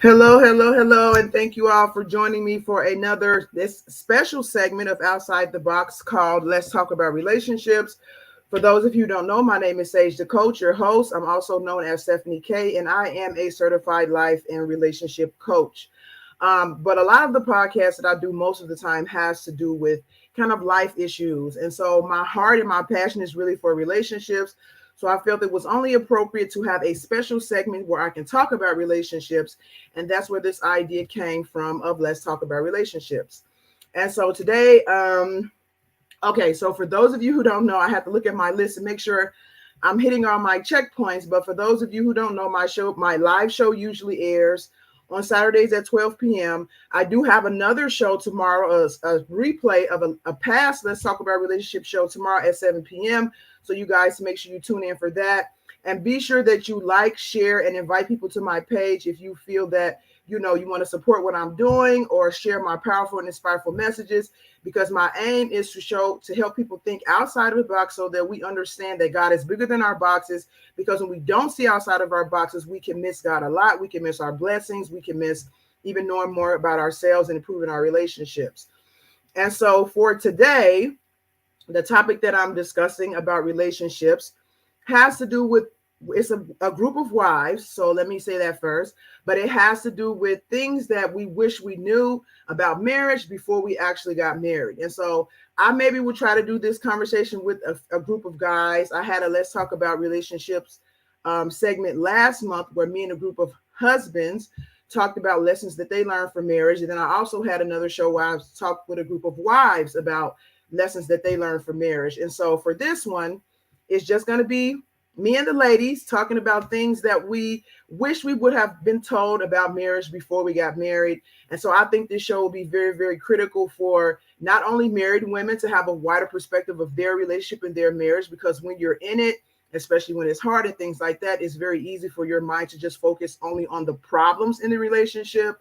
Hello, hello, hello, and thank you all for joining me for another this special segment of Outside the Box called Let's Talk About Relationships. For those of you who don't know, my name is Sage the Coach, your host. I'm also known as Stephanie K, and I am a certified life and relationship coach. But a lot of the podcasts that I do most of the time has to do with kind of life issues. And so my heart and my passion is really for relationships. So I felt it was only appropriate to have a special segment where I can talk about relationships. And that's where this idea came from of Let's Talk About Relationships. And so today, okay, so for those of you who don't know, I have to look at my list and make sure I'm hitting all my checkpoints. But for those of you who don't know, my live show usually airs on Saturdays at 12 p.m. I do have another show tomorrow, a replay of a past Let's Talk About Relationship show tomorrow at 7 p.m. So you guys make sure you tune in for that. And be sure that you like, share, and invite people to my page if you feel that you want to support what I'm doing or share my powerful and insightful messages, because my aim is to help people think outside of the box so that we understand that God is bigger than our boxes. Because when we don't see outside of our boxes, we can miss God a lot. We can miss our blessings. We can miss even knowing more about ourselves and improving our relationships. And so for today, the topic that I'm discussing about relationships has to do with, it's a group of wives. So let me say that first, but it has to do with things that we wish we knew about marriage before we actually got married. And so I maybe will try to do this conversation with a group of guys. I had a Let's Talk About Relationships segment last month where me and a group of husbands talked about lessons that they learned from marriage. And then I also had another show where I talked with a group of wives about lessons that they learned from marriage. And so for this one, it's just going to be me and the ladies talking about things that we wish we would have been told about marriage before we got married. And so I think this show will be very, very critical for not only married women to have a wider perspective of their relationship and their marriage, because when you're in it, especially when it's hard and things like that, it's very easy for your mind to just focus only on the problems in the relationship.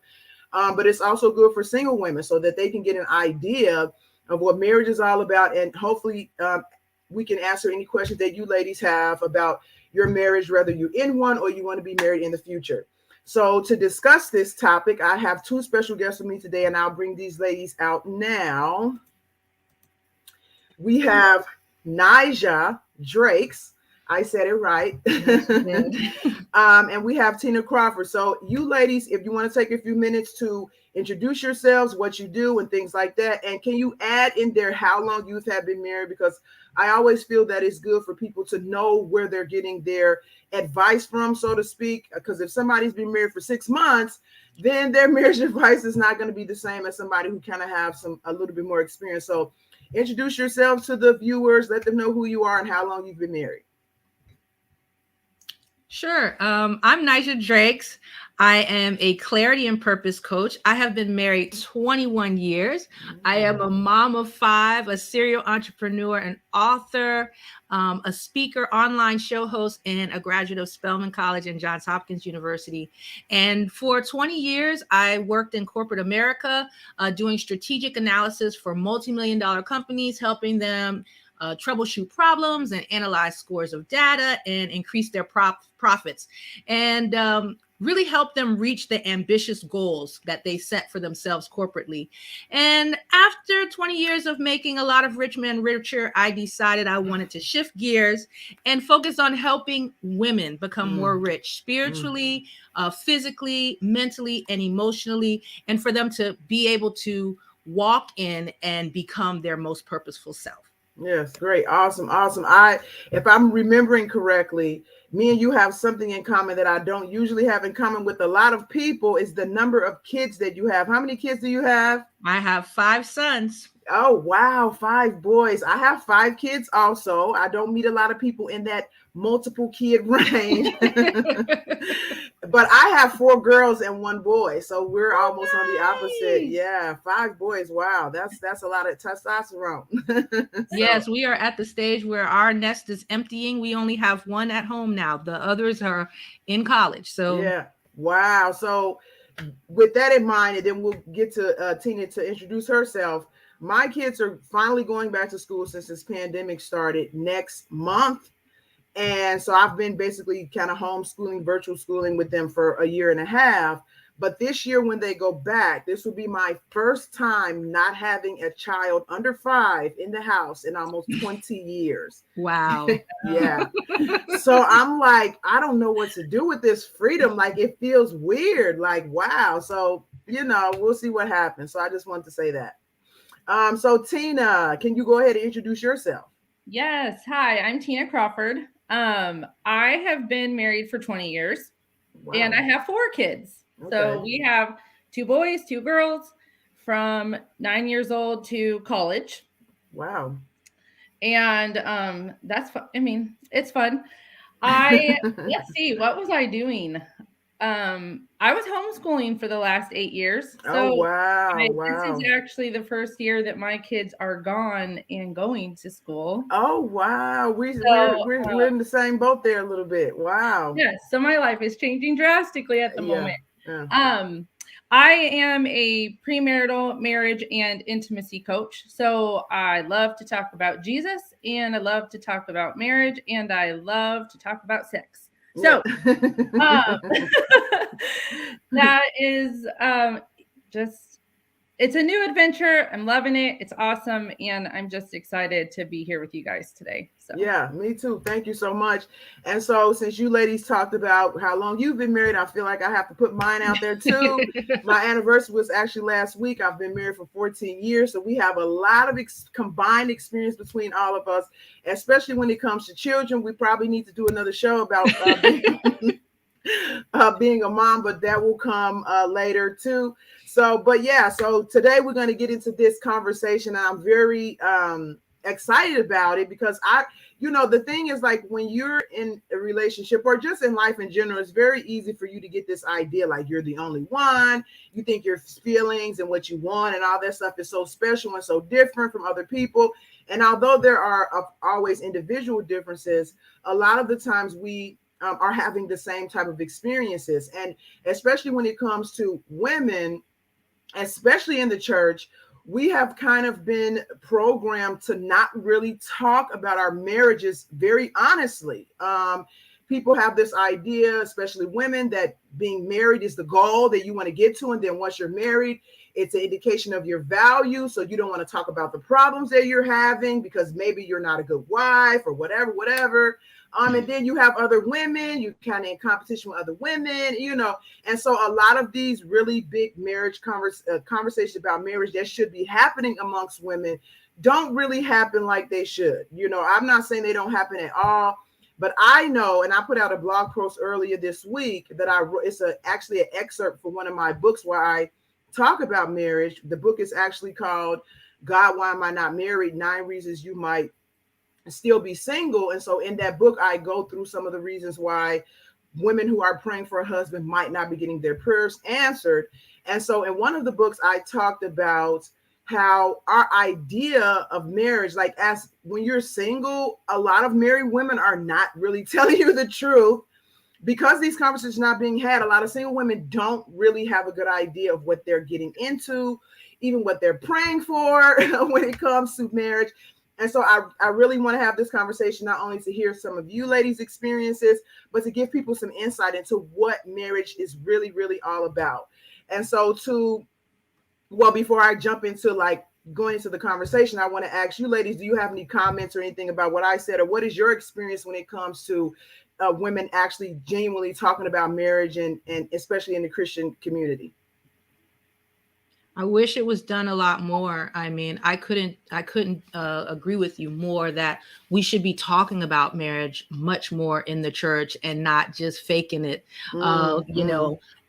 But it's also good for single women so that they can get an idea of what marriage is all about. And hopefully we can answer any questions that you ladies have about your marriage, whether you're in one or you want to be married in the future. So to discuss this topic, I have two special guests with me today, and I'll bring these ladies out now. We have Nija Drakes. I said it right. And we have Tina Crawford. So you ladies, if you want to take a few minutes to introduce yourselves, what you do and things like that. And can you add in there how long you have been married? Because I always feel that it's good for people to know where they're getting their advice from, so to speak. Because if somebody's been married for 6 months, then their marriage advice is not going to be the same as somebody who kind of have a little bit more experience. So introduce yourselves to the viewers, let them know who you are and how long you've been married. Sure. I'm Nija Drakes. I am a clarity and purpose coach. I have been married 21 years. I am a mom of 5, a serial entrepreneur, an author, a speaker, online show host, and a graduate of Spelman College and Johns Hopkins University. And for 20 years, I worked in corporate America, doing strategic analysis for multi-million-dollar companies, helping them troubleshoot problems and analyze scores of data and increase their profits, and really help them reach the ambitious goals that they set for themselves corporately. And after 20 years of making a lot of rich men richer, I decided I wanted to shift gears and focus on helping women become more rich spiritually, physically, mentally, and emotionally, and for them to be able to walk in and become their most purposeful self. Yes, great. Awesome. If I'm remembering correctly, me and you have something in common that I don't usually have in common with a lot of people, is the number of kids that you have. How many kids do you have? I have 5 sons. Oh, wow. 5 boys. I have 5 kids also. I don't meet a lot of people in that multiple kid range. But I have 4 girls and 1 boy. So we're almost on the opposite. Yeah, 5 boys. Wow. That's a lot of testosterone. Yes, we are at the stage where our nest is emptying. We only have 1 at home now. The others are in college. So yeah. Wow. So with that in mind, and then we'll get to Tina to introduce herself. My kids are finally going back to school since this pandemic started next month. And so I've been basically kind of homeschooling, virtual schooling with them for a year and a half. But this year, when they go back, this will be my first time not having a child under 5 in the house in almost 20 years. Wow. Yeah. So I'm like, I don't know what to do with this freedom. Like, it feels weird. Like, wow. So, we'll see what happens. So I just wanted to say that. So Tina, can you go ahead and introduce yourself? Yes. Hi, I'm Tina Crawford. I have been married for 20 years and Wow. I have 4 kids. So Okay. we have 2 boys, 2 girls from 9 years old to college. Wow. And that's fun. I mean, it's fun. Let's see, what was I doing? I was homeschooling for the last 8 years. Oh, So wow. this is Wow. actually the first year that my kids are gone and going to school. Oh, wow. We're So we're we're in the same boat there a little bit. Wow. yes, so my life is changing drastically at the Yeah. moment. Yeah. Um, I am a premarital marriage and intimacy coach. So I love to talk about Jesus and I love to talk about marriage and I love to talk about sex. Yeah. So um, that is just it's a new adventure. I'm loving it. It's awesome. And I'm just excited to be here with you guys today. So Yeah, me too. Thank you so much. And so, since you ladies talked about how long you've been married, I feel like I have to put mine out there too. My anniversary was actually last week. I've been married for 14 years. So, we have a lot of combined experience between all of us, especially when it comes to children. We probably need to do another show about being a mom, but that will come later too. So, but yeah, so today we're going to get into this conversation. I'm very excited about it because the thing is, like, when you're in a relationship or just in life in general, it's very easy for you to get this idea like you're the only one. You think your feelings and what you want and all that stuff is so special and so different from other people. And although there are always individual differences, a lot of the times we are having the same type of experiences. And especially when it comes to women, especially in the church, we have kind of been programmed to not really talk about our marriages very honestly. People have this idea, especially women, that being married is the goal that you want to get to. And then once you're married, it's an indication of your value. So you don't want to talk about the problems that you're having because maybe you're not a good wife or whatever. And then you have other women, you kind of in competition with other women, And so a lot of these really big marriage conversations about marriage that should be happening amongst women don't really happen like they should. I'm not saying they don't happen at all, but I know, and I put out a blog post earlier this week that I wrote. It's actually an excerpt from one of my books where I talk about marriage. The book is actually called God, Why Am I Not Married? 9 Reasons You Might Still Be Single. And so in that book, I go through some of the reasons why women who are praying for a husband might not be getting their prayers answered. And so in one of the books, I talked about how our idea of marriage, like as when you're single, a lot of married women are not really telling you the truth. Because these conversations are not being had, a lot of single women don't really have a good idea of what they're getting into, even what they're praying for when it comes to marriage. And so I really want to have this conversation, not only to hear some of you ladies' experiences, but to give people some insight into what marriage is really, really all about. And so before I jump into like going into the conversation, I want to ask you ladies, do you have any comments or anything about what I said, or what is your experience when it comes to women actually genuinely talking about marriage and especially in the Christian community? I wish it was done a lot more. I mean, I couldn't agree with you more that we should be talking about marriage much more in the church and not just faking it.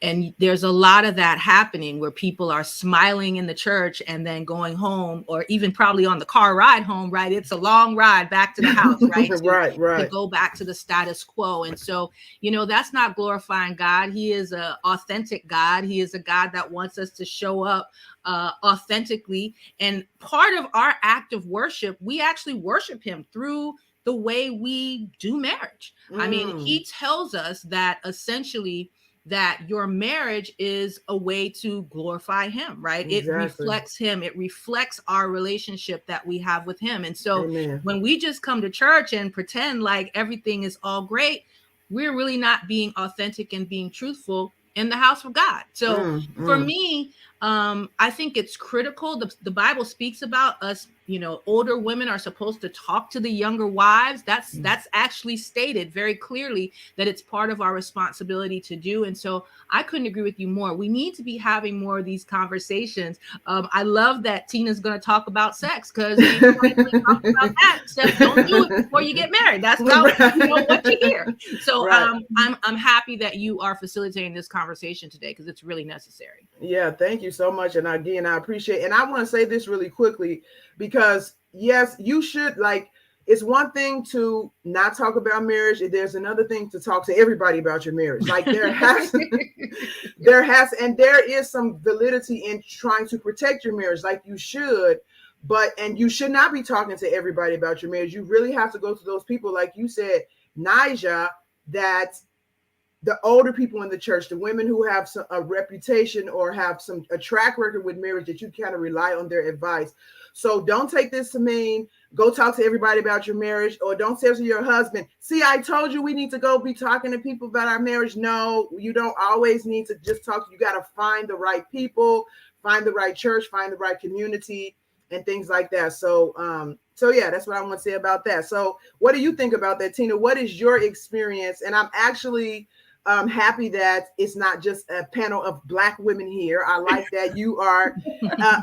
And there's a lot of that happening where people are smiling in the church and then going home, or even probably on the car ride home, right? It's a long ride back to the house, right? To go back to the status quo. And so, that's not glorifying God. He is an authentic God. He is a God that wants us to show up authentically. And part of our act of worship, we actually worship him through the way we do marriage. I mean, he tells us that essentially that your marriage is a way to glorify him, right? Exactly. It reflects him. It reflects our relationship that we have with him. And so when we just come to church and pretend like everything is all great, we're really not being authentic and being truthful in the house of God. So for Mm. me, I think it's critical. The Bible speaks about us, older women are supposed to talk to the younger wives. That's actually stated very clearly that it's part of our responsibility to do. And so I couldn't agree with you more. We need to be having more of these conversations. I love that Tina's going to talk about sex, because if you want to talk about that stuff, don't do it before you get married. That's about what you hear. So Right. I'm happy that you are facilitating this conversation today, because it's really necessary. Yeah, thank you so much. And again, I appreciate, and I want to say this really quickly, because yes, you should, like, it's one thing to not talk about marriage, and there's another thing to talk to everybody about your marriage. Like there is some validity in trying to protect your marriage, like you should, and you should not be talking to everybody about your marriage. You really have to go to those people, like you said, Nija, that the older people in the church, the women who have a reputation or have a track record with marriage, that you kind of rely on their advice. So don't take this to mean go talk to everybody about your marriage, or don't say to your husband, see, I told you we need to go be talking to people about our marriage. No, you don't always need to just talk. You got to find the right people, find the right church, find the right community, and things like that. So yeah, that's what I want to say about that. So what do you think about that, Tina? What is your experience? And I'm actually happy that it's not just a panel of Black women here. I like that you are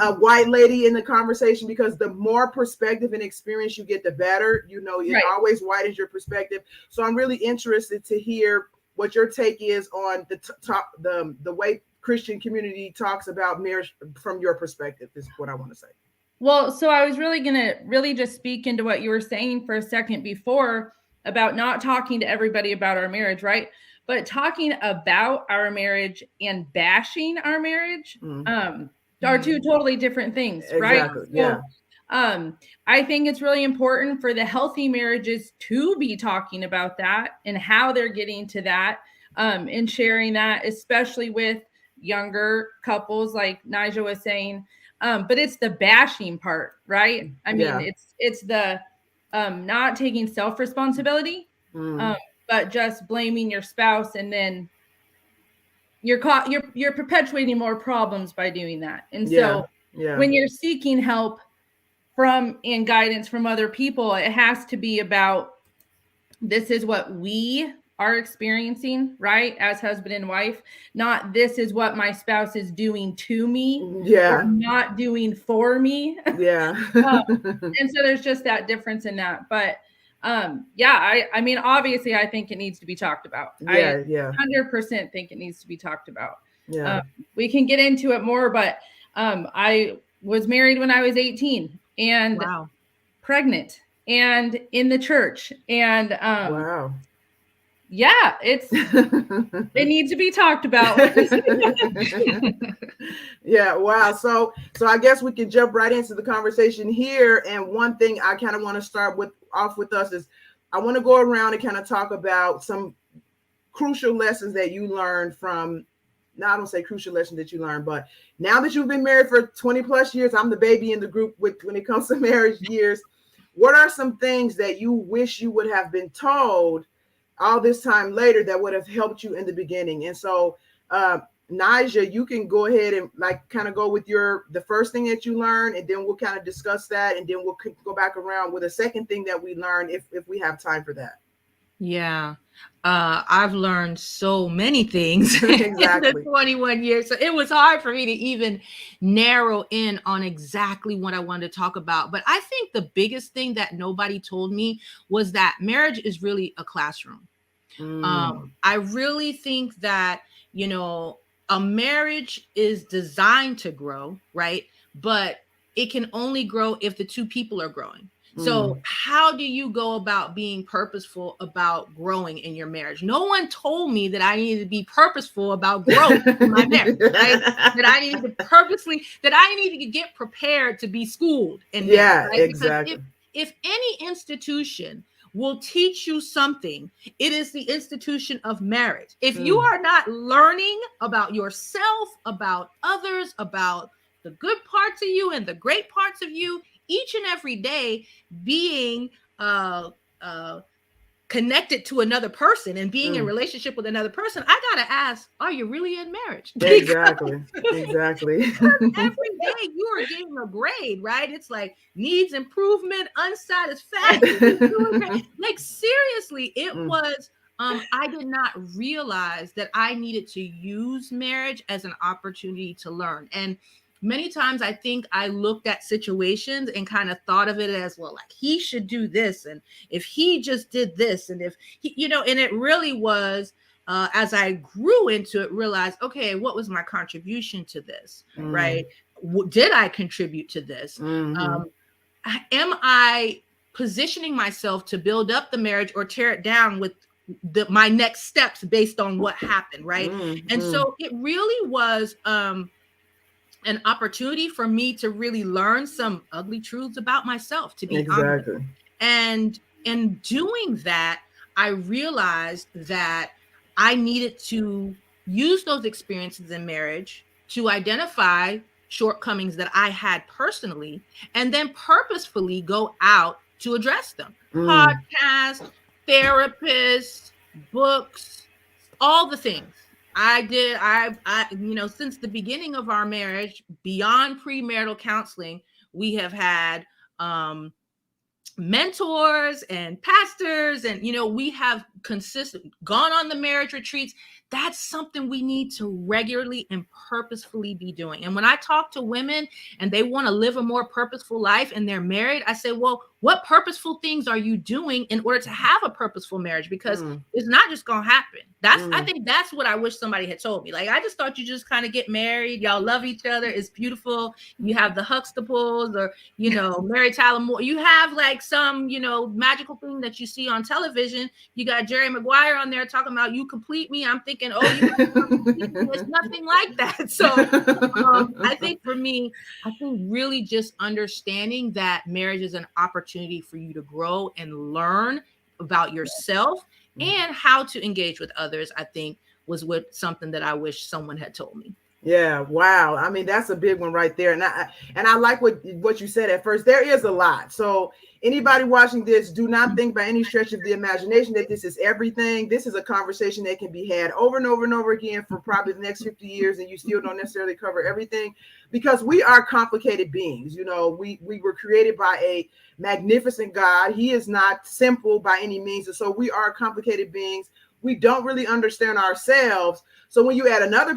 a white lady in the conversation, because the more perspective and experience you get, the better. It Right. always widens your perspective. So I'm really interested to hear what your take is on the way Christian community talks about marriage from your perspective, is what I want to say. Well, so I was really going to really just speak into what you were saying for a second before about not talking to everybody about our marriage, right? But talking about our marriage and bashing our marriage are two totally different things, right? Exactly. Yeah. So, I think it's really important for the healthy marriages to be talking about that and how they're getting to that, and sharing that, especially with younger couples, like Nigel was saying. But it's the bashing part, right? I mean, it's the not taking self-responsibility, but just blaming your spouse, and then you're perpetuating more problems by doing that. And so when you're seeking help from and guidance from other people, it has to be about, this is what we are experiencing, right, as husband and wife, not this is what my spouse is doing to me or not doing for me. Yeah. And so there's just that difference in that. But I mean, obviously I think it needs to be talked about. I 100% think it needs to be talked about. We can get into it more, but I was married when I was 18 and pregnant and in the church, and wow. Yeah, it needs to be talked about. Yeah, wow. So I guess we can jump right into the conversation here. And one thing I kind of want to start off with us is, I want to go around and kind of talk about some crucial lessons that you learned from. Now, I don't say crucial lessons that you learned, but now that you've been married for 20 plus years, I'm the baby in the group when it comes to marriage years. What are some things that you wish you would have been told all this time later that would have helped you in the beginning? And so, Nija, you can go ahead and kind of go with the first thing that you learned, and then we'll kind of discuss that, and then we'll go back around with a second thing that we learned if we have time for that. Yeah. I've learned so many things exactly. in the 21 years. So it was hard for me to even narrow in on exactly what I wanted to talk about. But I think the biggest thing that nobody told me was that marriage is really a classroom. I really think that, a marriage is designed to grow, right? But it can only grow if the two people are growing. So how do you go about being purposeful about growing in your marriage? No one told me that I needed to be purposeful about growing in my marriage, right? That I needed to get prepared to be schooled in marriage, right? Exactly. Because if any institution will teach you something, it is the institution of marriage. If you are not learning about yourself, about others, about the good parts of you and the great parts of you, each and every day, being connected to another person and being in relationship with another person, I gotta ask, are you really in marriage? Exactly. Exactly. Every day you are getting a grade, right? It's like needs improvement, unsatisfactory. Like seriously, it was I did not realize that I needed to use marriage as an opportunity to learn. And many times I think I looked at situations and kind of thought of it as, well, like he should do this. And if he just did this, and if he, you know, and it really was, as I grew into it, realized, okay, what was my contribution to this, right? Did I contribute to this? Am I positioning myself to build up the marriage or tear it down with my next steps based on what happened, right? And so it really was an opportunity for me to really learn some ugly truths about myself, to be honest. And in doing that, I realized that I needed to use those experiences in marriage to identify shortcomings that I had personally, and then purposefully go out to address them. Podcasts, therapists, books, all the things. I you know, since the beginning of our marriage, beyond premarital counseling, we have had mentors and pastors, and you know, we have gone on the marriage retreats. That's something we need to regularly and purposefully be doing. And when I talk to women and they want to live a more purposeful life and they're married, I say, well, what purposeful things are you doing in order to have a purposeful marriage? Because it's not just gonna happen. I think that's what I wish somebody had told me. Like, I just thought you just kind of get married, y'all love each other, it's beautiful, you have the Huxtables, or you know, Mary Tyler Moore, you have like some, you know, magical thing that you see on television. You got Jerry Maguire on there talking about you complete me. I'm thinking, oh, it's nothing like that. So I think for me, I think really just understanding that marriage is an opportunity for you to grow and learn about yourself and how to engage with others, I think was something that I wish someone had told me. Yeah, wow. I mean, that's a big one right there. And I like what you said at first. There is a lot. So anybody watching this, do not think by any stretch of the imagination that this is everything. This is a conversation that can be had over and over and over again for probably the next 50 years, and you still don't necessarily cover everything, because we are complicated beings. You know, we were created by a magnificent God. He is not simple by any means. And so we are complicated beings. We don't really understand ourselves. So when you add another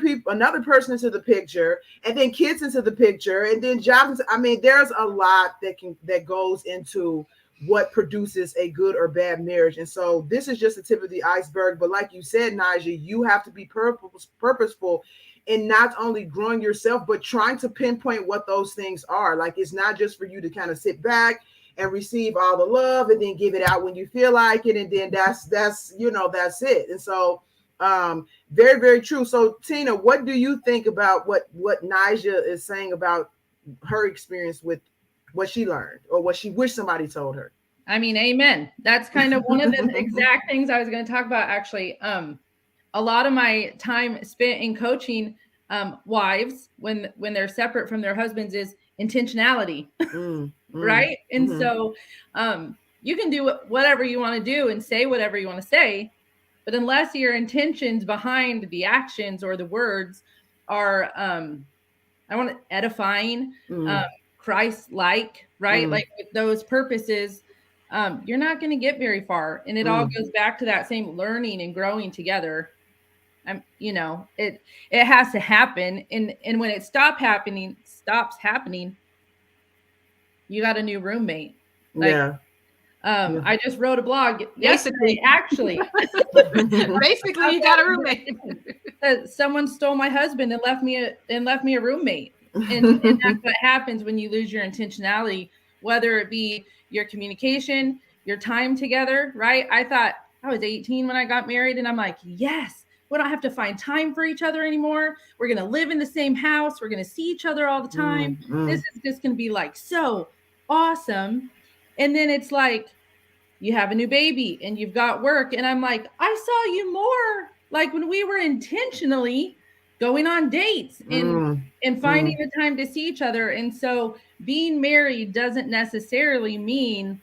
person into the picture, and then kids into the picture, and then jobs, I mean, there's a lot that goes into what produces a good or bad marriage. And so this is just the tip of the iceberg. But like you said, Naja, you have to be purposeful in not only growing yourself, but trying to pinpoint what those things are. Like, it's not just for you to kind of sit back and receive all the love and then give it out when you feel like it, and then that's you know, that's it. And so very, very true. So Tina, what do you think about what Naja is saying about her experience with what she learned or what she wished somebody told her? I mean, amen. That's kind of one of the exact things I was going to talk about, actually. A lot of my time spent in coaching wives when they're separate from their husbands is intentionality, right? And so you can do whatever you want to do and say whatever you want to say, but unless your intentions behind the actions or the words are, I want to edifying, Christ-like, right? Like with those purposes, you're not going to get very far. And it all goes back to that same learning and growing together. You know, it has to happen. And when it stops happening, you got a new roommate. Like, I just wrote a blog yesterday, actually. Basically, you got a roommate. Someone stole my husband and left me a roommate. And that's what happens when you lose your intentionality, whether it be your communication, your time together, right? I thought I was 18 when I got married, and I'm like, yes, we don't have to find time for each other anymore. We're going to live in the same house. We're going to see each other all the time. This is just going to be like so awesome. And then it's like, you have a new baby and you've got work. And I'm like, I saw you more like when we were intentionally going on dates and finding the time to see each other. And so being married doesn't necessarily mean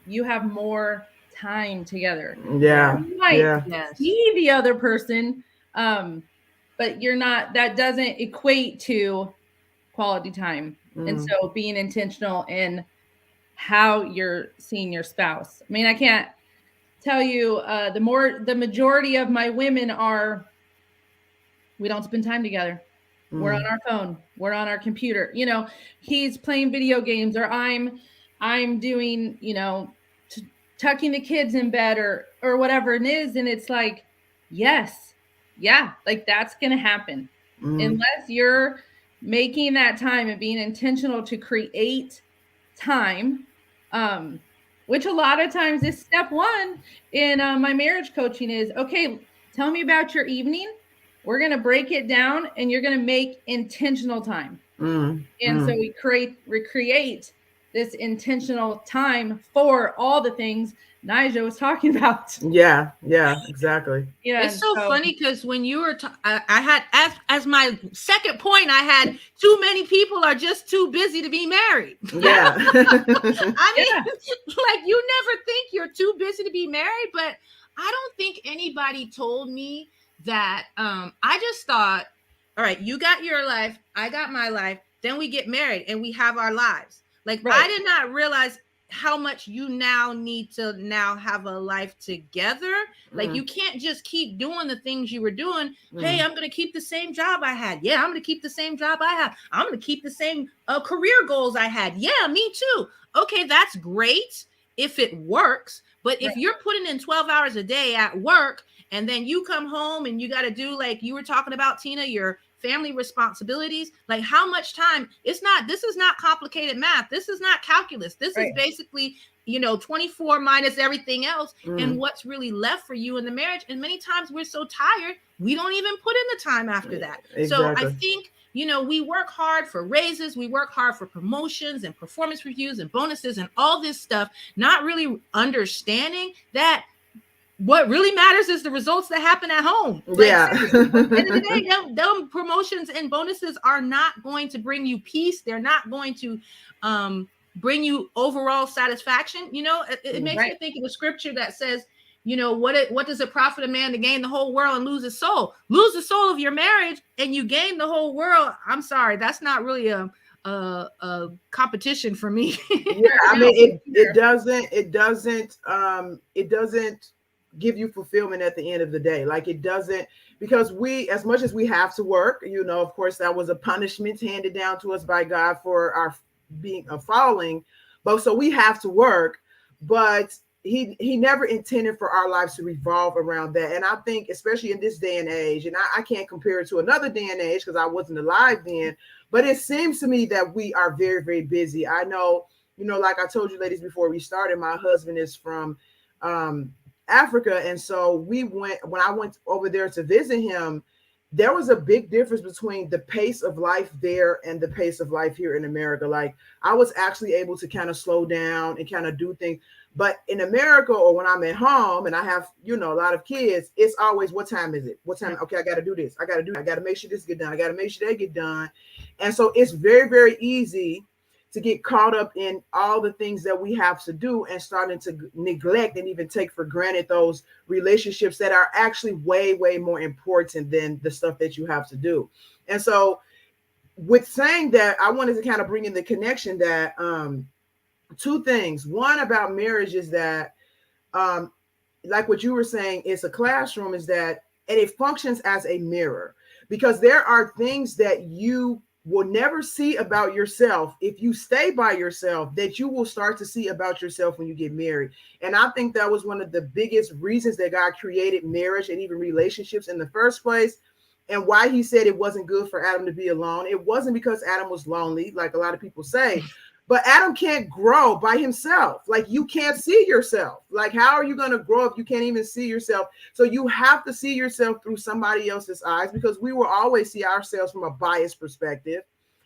you have more time together. Yeah. You might Yeah. Yes. see the other person, but you're not, that doesn't equate to quality time. And so being intentional in how you're seeing your spouse. I mean, I can't tell you, the majority of my women are, we don't spend time together. We're on our phone, we're on our computer, you know, he's playing video games, or I'm doing, you know, tucking the kids in bed, or whatever it is. And it's like, yes, yeah, like that's gonna happen unless you're making that time and being intentional to create time, which a lot of times is step one in my marriage coaching is, okay, tell me about your evening. We're going to break it down and you're going to make intentional time. And so we recreate this intentional time for all the things Nigel was talking about. Yeah. Yeah. Exactly. Yeah, It's so funny because when you were, I had as my second point, I had too many people are just too busy to be married. Yeah. I mean, like you never think you're too busy to be married, but I don't think anybody told me that. I just thought, all right, you got your life, I got my life, then we get married and we have our lives. Like I did not realize how much you now need to now have a life together. Like you can't just keep doing the things you were doing. Hey, I'm going to keep the same job I had. Yeah, I'm going to keep the same job I have. I'm going to keep the same career goals I had. Yeah, me too. Okay, that's great if it works. But if you're putting in 12 hours a day at work and then you come home and you got to do, like you were talking about, Tina, your family responsibilities, like how much time, this is not complicated math. This is not calculus. This is basically, 24 minus everything else and what's really left for you in the marriage. And many times we're so tired, we don't even put in the time after that. Exactly. So I think, we work hard for raises, we work hard for promotions and performance reviews and bonuses and all this stuff, not really understanding that what really matters is the results that happen at home. Like, at the end of the day, them promotions and bonuses are not going to bring you peace. They're not going to bring you overall satisfaction. It makes me think of a scripture that says, what does it profit a man to gain the whole world and lose his soul? Lose the soul of your marriage and you gain the whole world. I'm sorry, that's not really a competition for me. Yeah, I mean, it doesn't give you fulfillment at the end of the day. Like it doesn't, because as much as we have to work, of course, that was a punishment handed down to us by God for our being a falling. But so we have to work, but he never intended for our lives to revolve around that. And I think, especially in this day and age, and I can't compare it to another day and age because I wasn't alive then, but it seems to me that we are very, very busy. I know, like I told you ladies before we started, my husband is from Africa. And so when I went over there to visit him, there was a big difference between the pace of life there and the pace of life here in America. Like I was actually able to kind of slow down and kind of do things. But in America, or when I'm at home and I have, a lot of kids, it's always, what time is it? What time? Okay, I got to do this. I got to make sure this get done. I got to make sure they get done. And so it's very, very easy to get caught up in all the things that we have to do and starting to neglect and even take for granted those relationships that are actually way, way more important than the stuff that you have to do. And so with saying that, I wanted to kind of bring in the connection that two things. One about marriage is that, like what you were saying, it's a classroom, is that, and it functions as a mirror, because there are things that you will never see about yourself if you stay by yourself that you will start to see about yourself when you get married. And I think that was one of the biggest reasons that God created marriage and even relationships in the first place. And why he said it wasn't good for Adam to be alone. It wasn't because Adam was lonely, like a lot of people say, but Adam can't grow by himself. Like you can't see yourself. Like how are you going to grow if you can't even see yourself? So you have to see yourself through somebody else's eyes, because we will always see ourselves from a biased perspective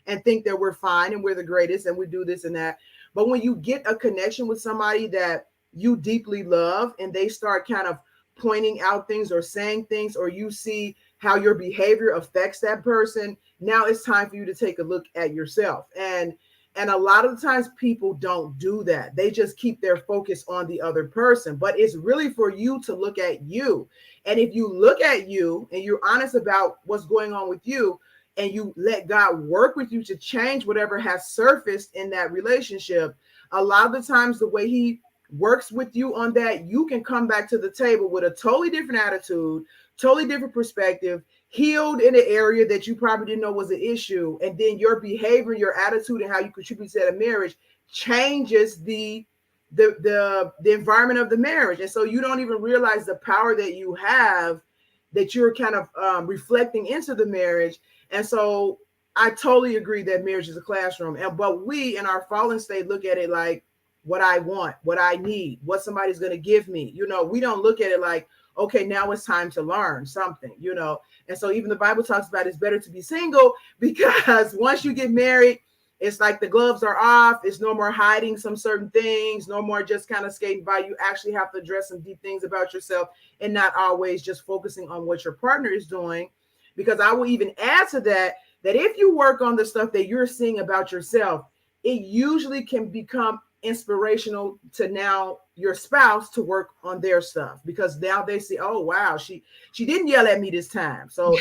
and think that we're fine and we're the greatest and we do this and that. But when you get a connection with somebody that you deeply love and they start kind of pointing out things or saying things, or you see how your behavior affects that person, now it's time for you to take a look at yourself. And And a lot of the times people don't do that. They just keep their focus on the other person. But it's really for you to look at you. And if you look at you and you're honest about what's going on with you, and you let God work with you to change whatever has surfaced in that relationship, a lot of the times the way he works with you on that, you can come back to the table with a totally different attitude, totally different perspective, healed in an area that you probably didn't know was an issue. And then your behavior, your attitude, and how you contribute to that marriage changes the environment of the marriage. And so you don't even realize the power that you have, that you're kind of reflecting into the marriage. And so I totally agree that marriage is a classroom. But we in our fallen state look at it like what I want, what I need, what somebody's going to give me. We don't look at it like, okay, now it's time to learn something, And so even the Bible talks about it's better to be single, because once you get married, it's like the gloves are off. It's no more hiding some certain things, no more just kind of skating by. You actually have to address some deep things about yourself, and not always just focusing on what your partner is doing. Because I will even add to that if you work on the stuff that you're seeing about yourself, it usually can become inspirational to now your spouse to work on their stuff, because now they see, oh wow, she didn't yell at me this time, so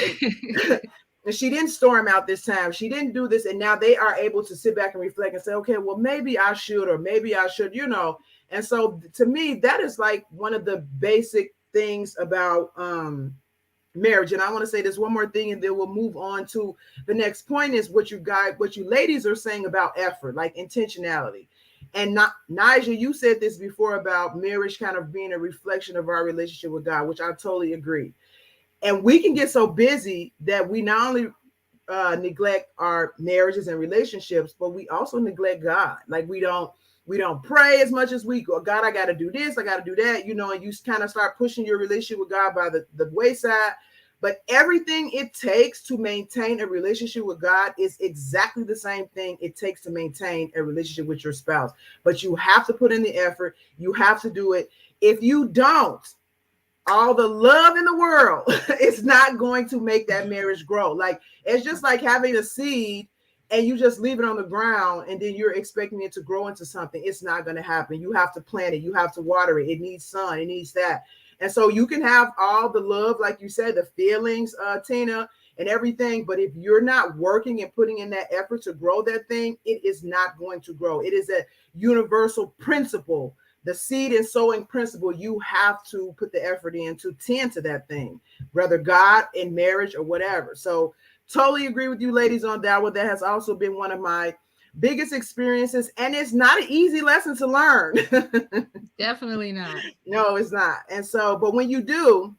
and she didn't storm out this time, she didn't do this, and now they are able to sit back and reflect and say, okay, well maybe I should, or maybe I should, And so to me, that is like one of the basic things about marriage. And I want to say this one more thing, and then we'll move on to the next point, is what you ladies are saying about effort, like intentionality. And Nigel, you said this before about marriage kind of being a reflection of our relationship with God, which I totally agree. And we can get so busy that we not only neglect our marriages and relationships, but we also neglect God. Like we don't pray as much as we go. God, I got to do this, I got to do that, and you kind of start pushing your relationship with God by the wayside. But everything it takes to maintain a relationship with God is exactly the same thing it takes to maintain a relationship with your spouse. But you have to put in the effort. You have to do it. If you don't, all the love in the world is not going to make that marriage grow. Like, it's just like having a seed and you just leave it on the ground and then you're expecting it to grow into something. It's not going to happen. You have to plant it. You have to water it. It needs sun. It needs that. And so you can have all the love, like you said, the feelings, Tina, and everything. But if you're not working and putting in that effort to grow that thing, it is not going to grow. It is a universal principle. The seed and sowing principle, you have to put the effort in to tend to that thing, whether God, in marriage, or whatever. So totally agree with you ladies on that one. That has also been one of my biggest experiences, and it's not an easy lesson to learn. Definitely not. No, it's not. And so, but when you do,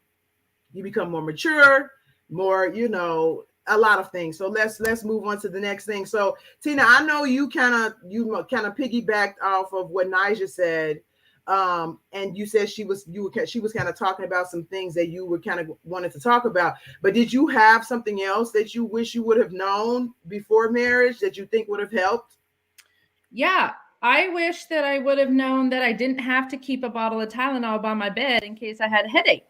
you become more mature, more, a lot of things. So let's move on to the next thing. So Tina, I know you kind of piggybacked off of what Nija said. And you said she was kind of talking about some things that you were kind of wanted to talk about. But did you have something else that you wish you would have known before marriage that you think would have helped? Yeah, I wish that I would have known that I didn't have to keep a bottle of Tylenol by my bed in case I had a headache.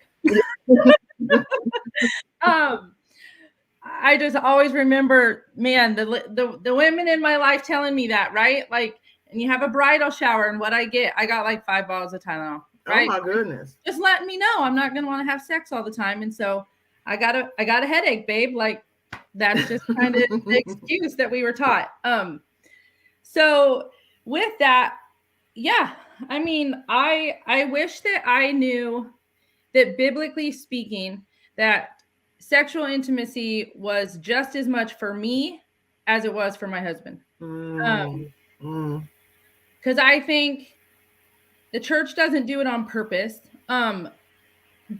I just always remember, man, the women in my life telling me that, right? Like, and you have a bridal shower, and what I got like 5 bottles of Tylenol. Right? Oh my goodness! Just letting me know I'm not going to want to have sex all the time, and so I got a headache, babe. Like, that's just kind of the excuse that we were taught. So with that, yeah, I mean, I wish that I knew that, biblically speaking, that sexual intimacy was just as much for me as it was for my husband. Because I think the church doesn't do it on purpose. But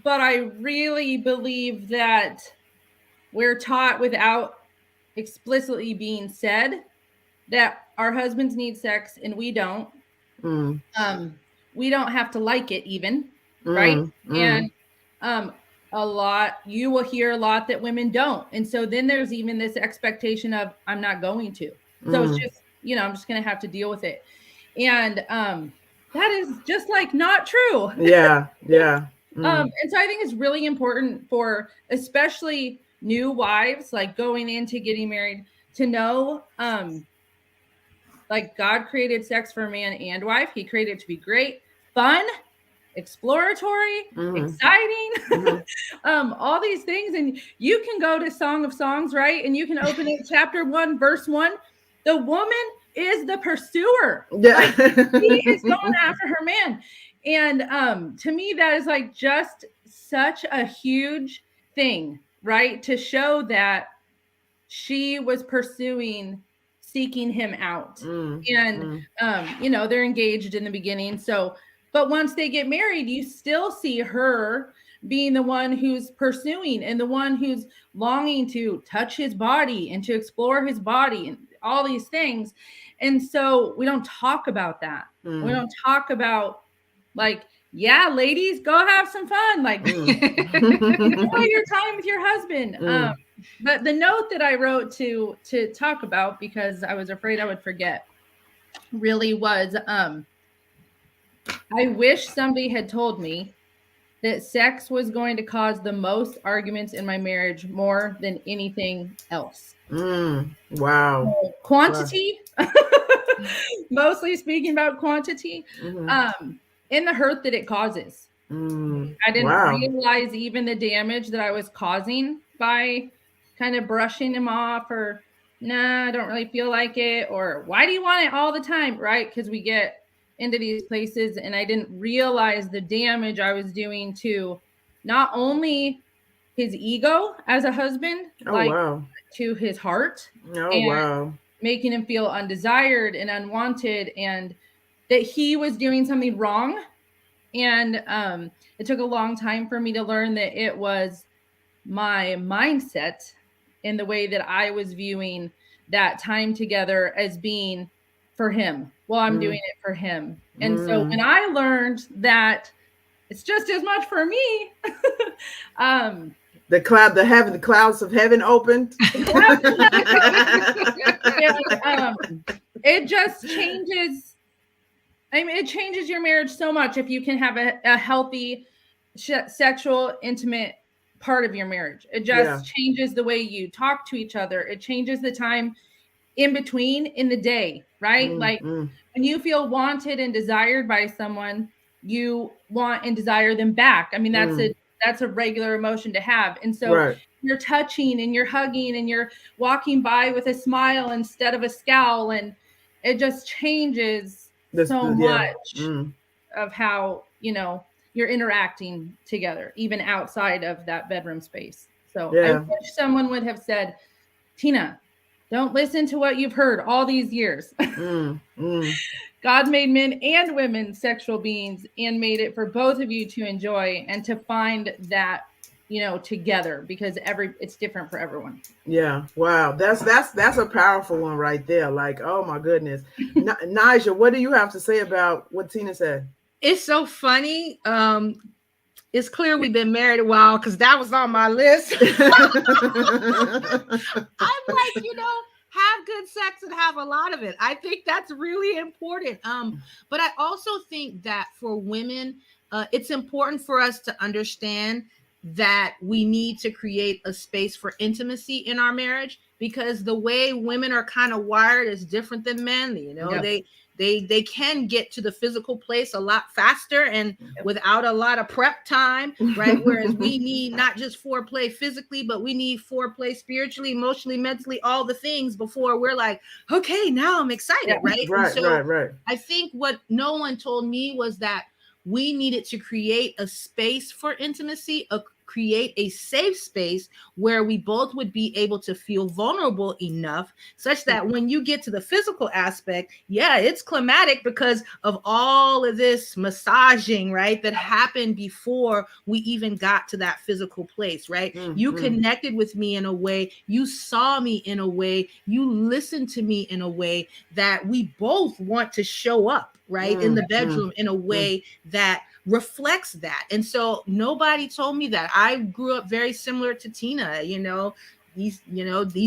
I really believe that we're taught, without explicitly being said, that our husbands need sex and we don't. We don't have to like it even, right? And you will hear a lot that women don't. And so then there's even this expectation of, I'm not going to. So it's just, I'm just going to have to deal with it. And that is just like not true. Yeah. And so I think it's really important for especially new wives, like going into getting married, to know Like, God created sex for man and wife. He created it to be great, fun, exploratory, exciting, all these things. And you can go to Song of Songs, right? And you can open it chapter 1, verse 1. The woman is the pursuer. Yeah. Like, she is going after her man. And to me, that is like just such a huge thing, right? To show that she was seeking him out. And they're engaged in the beginning. So, but once they get married, you still see her being the one who's pursuing and the one who's longing to touch his body and to explore his body and all these things. And so we don't talk about that. We don't talk about, like, yeah, ladies, go have some fun. Like, enjoy your time with your husband. But the note that I wrote to talk about, because I was afraid I would forget, really was, I wish somebody had told me that sex was going to cause the most arguments in my marriage more than anything else. Wow. So, quantity, mostly speaking about quantity, and the hurt that it causes. I didn't realize even the damage that I was causing by kind of brushing him off, or nah, I don't really feel like it, or why do you want it all the time, right? Because we get into these places, and I didn't realize the damage I was doing to not only his ego as a husband, to his heart, making him feel undesired and unwanted, and that he was doing something wrong. And it took a long time for me to learn that it was my mindset in the way that I was viewing that time together as being for him. Well, I'm doing it for him. And so when I learned that it's just as much for me, the clouds of heaven opened. It just changes. I mean, it changes your marriage so much if you can have a healthy sexual, intimate part of your marriage. It just changes the way you talk to each other. It changes the time in between in the day, right? Like when you feel wanted and desired by someone, you want and desire them back. I mean, that's a regular emotion to have. And so you're touching and you're hugging and you're walking by with a smile instead of a scowl. And it just changes so much of how, you're interacting together, even outside of that bedroom space. So I wish someone would have said, Tina, don't listen to what you've heard all these years. God made men and women sexual beings and made it for both of you to enjoy and to find that, together, because it's different for everyone. Yeah. Wow. That's a powerful one right there. Like, oh my goodness. Nigel, what do you have to say about what Tina said? It's so funny. It's clear we've been married a while, because that was on my list. I'm like, have good sex and have a lot of it. I think that's really important. But I also think that for women, it's important for us to understand that we need to create a space for intimacy in our marriage, because the way women are kind of wired is different than men. They can get to the physical place a lot faster and without a lot of prep time, right? Whereas we need not just foreplay physically, but we need foreplay spiritually, emotionally, mentally, all the things before we're like, okay, now I'm excited, right? Right. I think what no one told me was that we needed to create a space for intimacy, create a safe space where we both would be able to feel vulnerable enough such that when you get to the physical aspect, it's climatic because of all of this massaging, right, that happened before we even got to that physical place, right? You connected with me in a way, you saw me in a way, you listened to me in a way that we both want to show up, right, in the bedroom in a way that reflects that. And so nobody told me that. I grew up very similar to Tina. These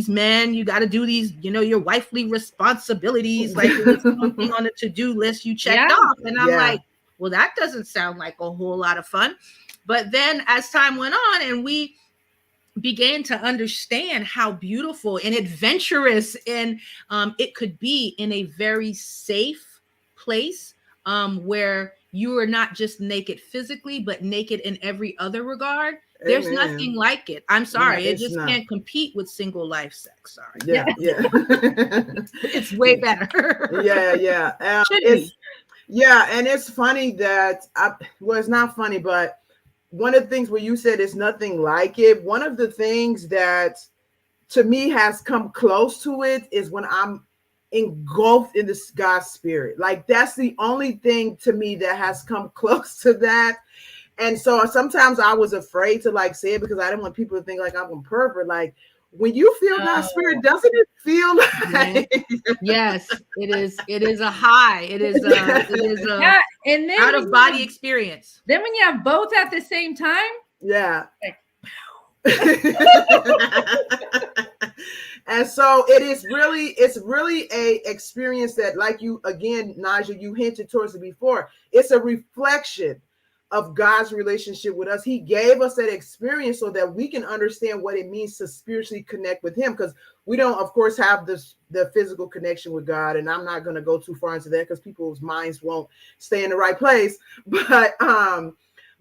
men, you got to do these, your wifely responsibilities, like it's something on the to-do list you checked off. And I'm like, well, that doesn't sound like a whole lot of fun. But then as time went on and we began to understand how beautiful and adventurous and it could be in a very safe place, where you are not just naked physically, but naked in every other regard. There's Amen. nothing like it. I'm Yeah, sorry. It it's just not. can't compete with single life sex. Sorry. Yeah, yeah. It's way better. Yeah, yeah. Should It's be. yeah, and it's funny that well, it's not funny, but one of the things where you said it's nothing like it. One of the things that to me has come close to it is when I'm engulfed in this God's spirit. Like that's the only thing to me that has come close to that. And so sometimes I was afraid to like say it because I didn't want people to think like I'm a pervert. Like when you feel God's spirit, No. doesn't it feel Yeah. like Yes, it is. It is a high. It is a Yeah, and then out when of you body have, experience. then when you have both at the same time, yeah. like, And so it's really a experience that, like you again, Naja, you hinted towards it before. It's a reflection of God's relationship with us. He gave us that experience so that we can understand what it means to spiritually connect with him, because we don't, of course, have the physical connection with God. And I'm not going to go too far into that because people's minds won't stay in the right place.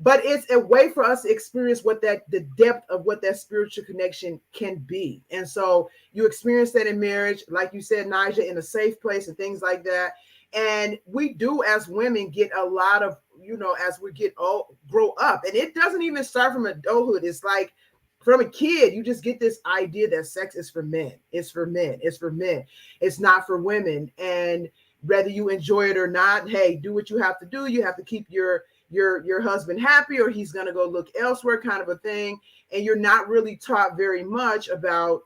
But it's a way for us to experience what that the depth of what that spiritual connection can be. And so you experience that in marriage, like you said, Naja, in a safe place and things like that. And we do as women get a lot of, as we get old, grow up. And it doesn't even start from adulthood. It's like from a kid, you just get this idea that sex is for men. It's for men. It's for men. It's not for women. And whether you enjoy it or not, hey, do what you have to do. You have to keep your husband happy or he's going to go look elsewhere, kind of a thing. And you're not really taught very much about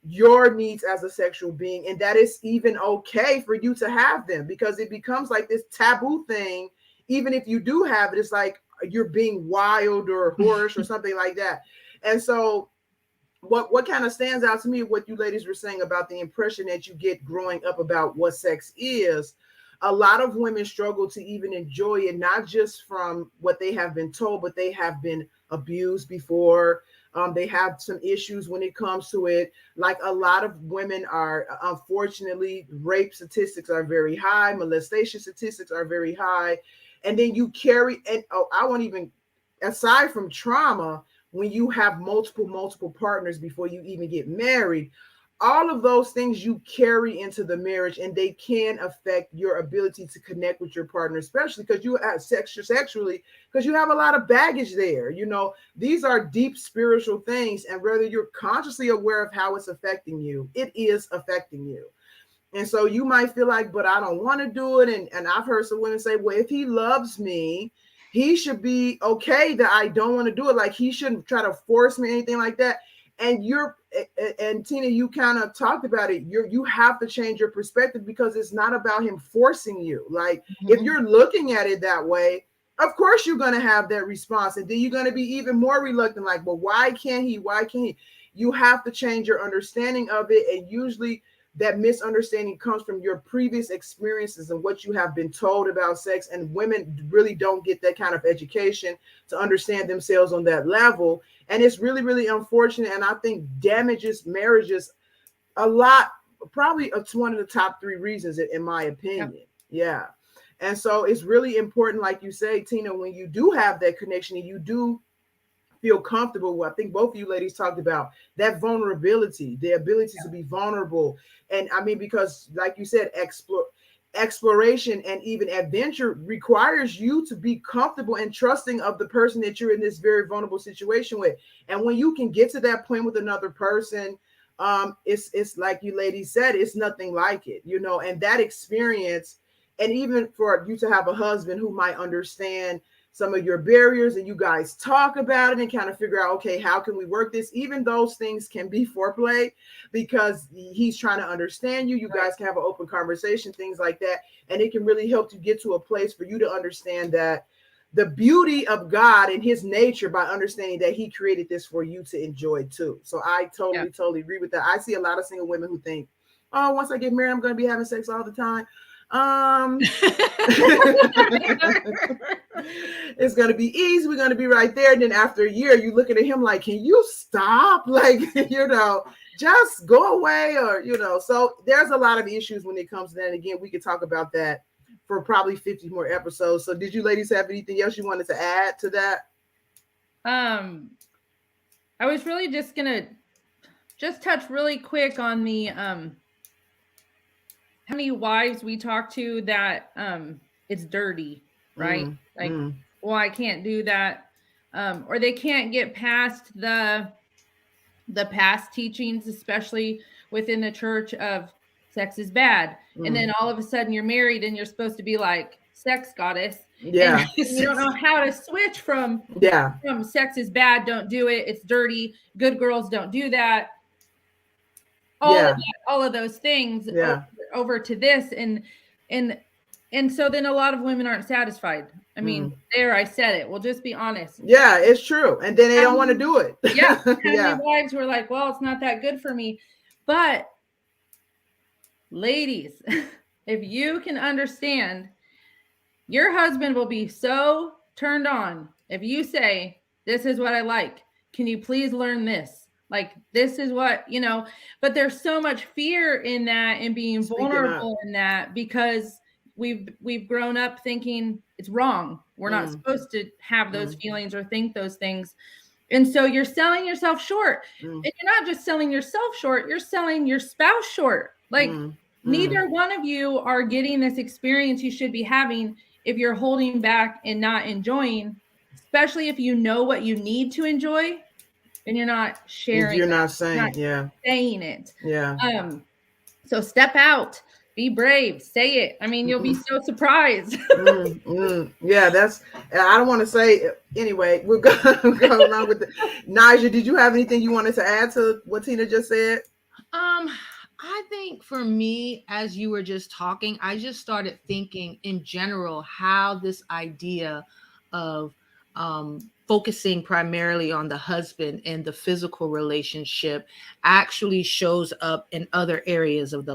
your needs as a sexual being, and that is even okay for you to have them, because it becomes like this taboo thing. Even if you do have it, it's like you're being wild or whorish or something like that. And so what kind of stands out to me, what you ladies were saying about the impression that you get growing up about what sex is. A lot of women struggle to even enjoy it, not just from what they have been told, but they have been abused before. They have some issues when it comes to it. Like a lot of women are, unfortunately, rape statistics are very high, molestation statistics are very high. And then you carry, and I won't even, aside from trauma, when you have multiple partners before you even get married, all of those things you carry into the marriage, and they can affect your ability to connect with your partner, especially because you have sexually, because you have a lot of baggage there. These are deep spiritual things, and whether you're consciously aware of how it's affecting you, it is affecting you. And so you might feel like, but I don't want to do it. And I've heard some women say, well, if he loves me, he should be okay that I don't want to do it. Like he shouldn't try to force me, anything like that. And Tina, you kind of talked about it. You have to change your perspective, because it's not about him forcing you. Like if you're looking at it that way, of course you're going to have that response. And then you're going to be even more reluctant. Like, well, why can't he? Why can't he? You have to change your understanding of it. And usually that misunderstanding comes from your previous experiences and what you have been told about sex. And women really don't get that kind of education to understand themselves on that level. And it's really, really unfortunate. And I think damages marriages a lot. Probably it's one of the top 3 reasons, in my opinion. Yep. Yeah. And so it's really important, like you say, Tina, when you do have that connection and you do feel comfortable. I think both of you ladies talked about that vulnerability, the ability to be vulnerable. And I mean, because like you said, exploration and even adventure requires you to be comfortable and trusting of the person that you're in this very vulnerable situation with. And when you can get to that point with another person, it's like you ladies said, it's nothing like it, and that experience. And even for you to have a husband who might understand some of your barriers, and you guys talk about it and kind of figure out, okay, how can we work this? Even those things can be foreplay, because he's trying to understand you. You guys can have an open conversation, things like that. And it can really help to get to a place for you to understand that the beauty of God and his nature, by understanding that he created this for you to enjoy too. So I totally agree with that. I see a lot of single women who think, oh, once I get married, I'm going to be having sex all the time. It's gonna be easy. We're gonna be right there. And then after a year, you looking at him like, can you stop? Like, just go away, or So there's a lot of issues when it comes to that. And again, we could talk about that for probably 50 more episodes. So did you ladies have anything else you wanted to add to that? I was really just gonna touch really quick on the how many wives we talk to that it's dirty, right? Well, I can't do that, or they can't get past the past teachings, especially within the church, of sex is bad, and then all of a sudden you're married and you're supposed to be like sex goddess, and you don't know how to switch from sex is bad, don't do it, it's dirty, good girls don't do that, all of those things, over to this, and so then a lot of women aren't satisfied. I mean, there, I said it. We'll just be honest. Yeah, it's true. And then they don't want to do it. Yeah. Many wives who are like, well, it's not that good for me. But ladies, if you can understand, your husband will be so turned on if you say, this is what I like. Can you please learn this? Like, this is what, but there's so much fear in that, and being vulnerable in that, because we've grown up thinking it's wrong. We're not supposed to have those feelings or think those things. And so you're selling yourself short. And you're not just selling yourself short, you're selling your spouse short. Like, neither one of you are getting this experience you should be having if you're holding back and not enjoying, especially if you know what you need to enjoy and you're not sharing. You're not saying, saying it. Yeah. So step out. Be brave. Say it. I mean, you'll be so surprised. Yeah, I don't want to say, anyway, we're going to go along with it. Naja, did you have anything you wanted to add to what Tina just said? I think for me, as you were just talking, I just started thinking in general how this idea of focusing primarily on the husband and the physical relationship actually shows up in other areas of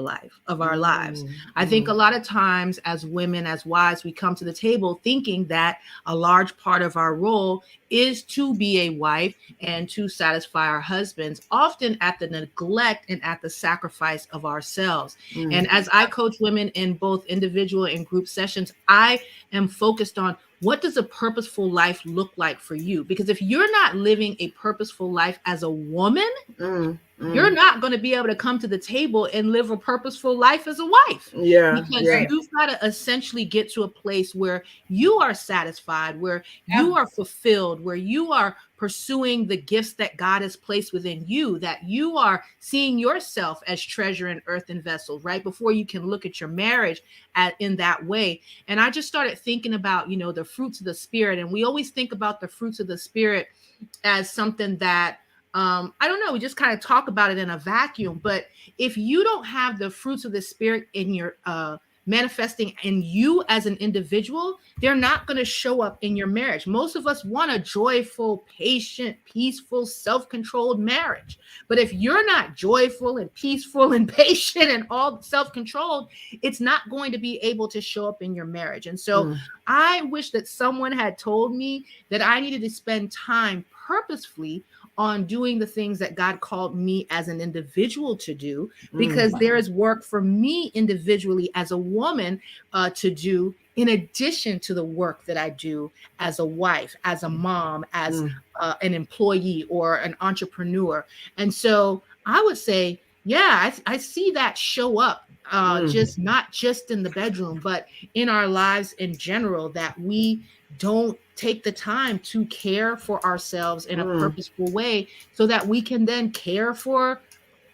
our lives. I think a lot of times as women, as wives, we come to the table thinking that a large part of our role is to be a wife and to satisfy our husbands, often at the neglect and at the sacrifice of ourselves. And as I coach women in both individual and group sessions, I am focused on, what does a purposeful life look like for you? Because if you're not living a purposeful life as a woman, you're not going to be able to come to the table and live a purposeful life as a wife. Because you've got to essentially get to a place where you are satisfied, where you are fulfilled, where you are pursuing the gifts that God has placed within you, that you are seeing yourself as treasure in earthen vessels, right? Before you can look at your marriage in that way. And I just started thinking about, the fruits of the Spirit. And we always think about the fruits of the Spirit as something that, I don't know, we just kind of talk about it in a vacuum. But if you don't have the fruits of the Spirit in your manifesting in you as an individual, they're not going to show up in your marriage. Most of us want a joyful, patient, peaceful, self-controlled marriage. But if you're not joyful and peaceful and patient and all self-controlled, it's not going to be able to show up in your marriage. And so I wish that someone had told me that I needed to spend time purposefully on doing the things that God called me as an individual to do, because there is work for me individually as a woman to do, in addition to the work that I do as a wife, as a mom, as an employee or an entrepreneur. And so I would say, I see that show up just not just in the bedroom, but in our lives in general, that we don't take the time to care for ourselves in a purposeful way so that we can then care for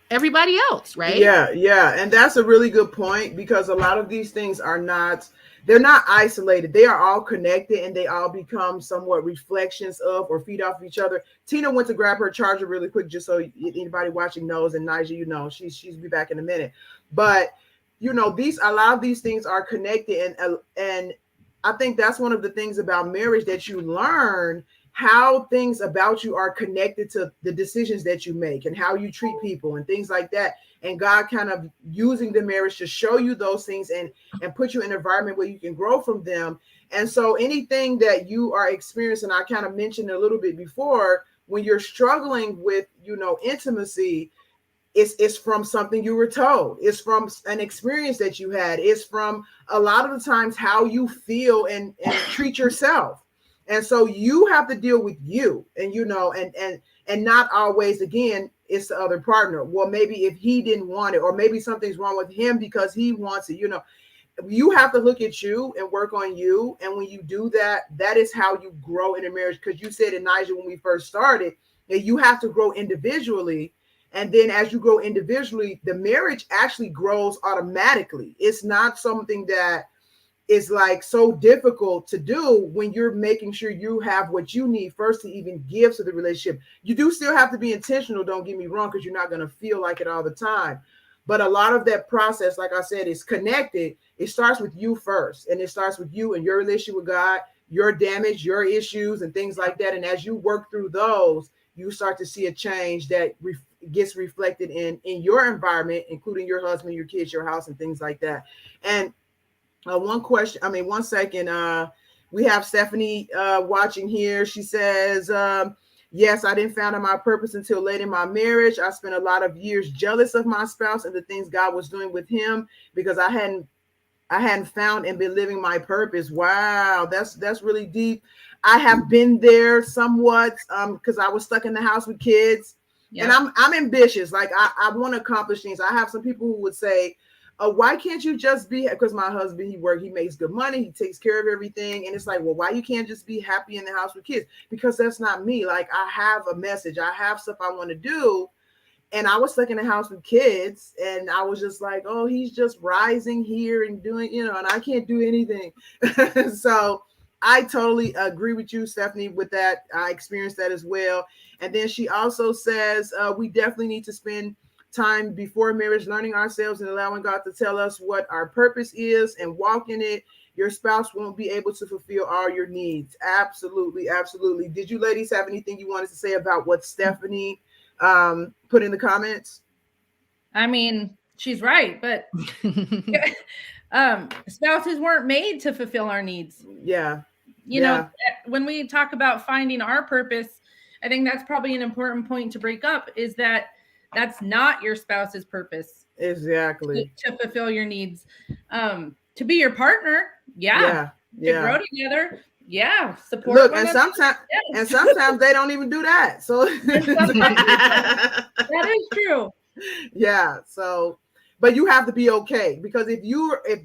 everybody else, right? Yeah. And that's a really good point, because a lot of these things they're not isolated. They are all connected, and they all become somewhat reflections of or feed off of each other. Tina went to grab her charger really quick, just so anybody watching knows, and Naja, she's be back in a minute. But a lot of these things are connected, and I think that's one of the things about marriage, that you learn how things about you are connected to the decisions that you make and how you treat people and things like that. And God kind of using the marriage to show you those things and put you in an environment where you can grow from them. And so anything that you are experiencing, I kind of mentioned a little bit before, when you're struggling with, intimacy, it's from something you were told. It's from an experience that you had. It's from a lot of the times how you feel and treat yourself. And so you have to deal with you, and and not always, again, it's the other partner. Well, maybe if he didn't want it, or maybe something's wrong with him because he wants it, you have to look at you and work on you. And when you do that, that is how you grow in a marriage. Because you said, Elijah, when we first started, that you have to grow individually. And then as you grow individually, the marriage actually grows automatically. It's not something that is like so difficult to do when you're making sure you have what you need first to even give to the relationship. You do still have to be intentional, don't get me wrong, because you're not going to feel like it all the time. But a lot of that process, like I said, is connected. It starts with you first, and it starts with you and your relationship with God, your damage, your issues, and things like that. And as you work through those, you start to see a change that gets reflected in your environment, including your husband, your kids, your house, and things like that. And one second. We have Stephanie watching here. She says, yes, I didn't find out my purpose until late in my marriage. I spent a lot of years jealous of my spouse and the things God was doing with him because I hadn't found and been living my purpose. Wow, that's really deep. I have been there somewhat because I was stuck in the house with kids. Yep. And I'm ambitious. Like I want to accomplish things. I have some people who would say, why can't you just be, because my husband, he makes good money, he takes care of everything. And it's like, well, why you can't just be happy in the house with kids? Because that's not me. Like I have a message, I have stuff I want to do. And I was stuck in the house with kids, and I was just like, oh, he's just rising here and doing, and I can't do anything. So I totally agree with you, Stephanie, with that. I experienced that as well. And then she also says, we definitely need to spend time before marriage learning ourselves and allowing God to tell us what our purpose is and walk in it. Your spouse won't be able to fulfill all your needs. Absolutely. Absolutely. Did you ladies have anything you wanted to say about what Stephanie put in the comments? I mean, she's right, but spouses weren't made to fulfill our needs. Yeah. You know, when we talk about finding our purpose, I think that's probably an important point to break up, is that that's not your spouse's purpose. Exactly. To fulfill your needs. To be your partner. Yeah. To grow together. Yeah. Support. Look, and sometimes they don't even do that. So that is true. Yeah. So, but you have to be okay, because if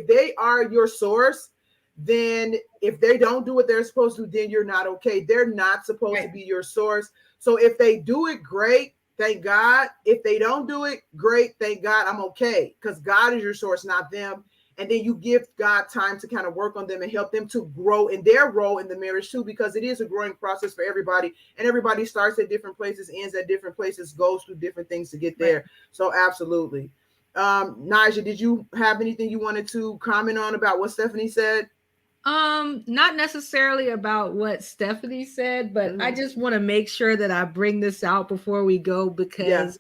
they are your source, then if they don't do what they're supposed to, then you're not okay. They're not supposed to be your source. So if they do it, great. Thank God. If they don't do it, great. Thank God. I'm okay, because God is your source, not them. And then you give God time to kind of work on them and help them to grow in their role in the marriage too, because it is a growing process for everybody. And everybody starts at different places, ends at different places, goes through different things to get there. So absolutely. Naja, did you have anything you wanted to comment on about what Stephanie said? Not necessarily about what Stephanie said, but I just want to make sure that I bring this out before we go, because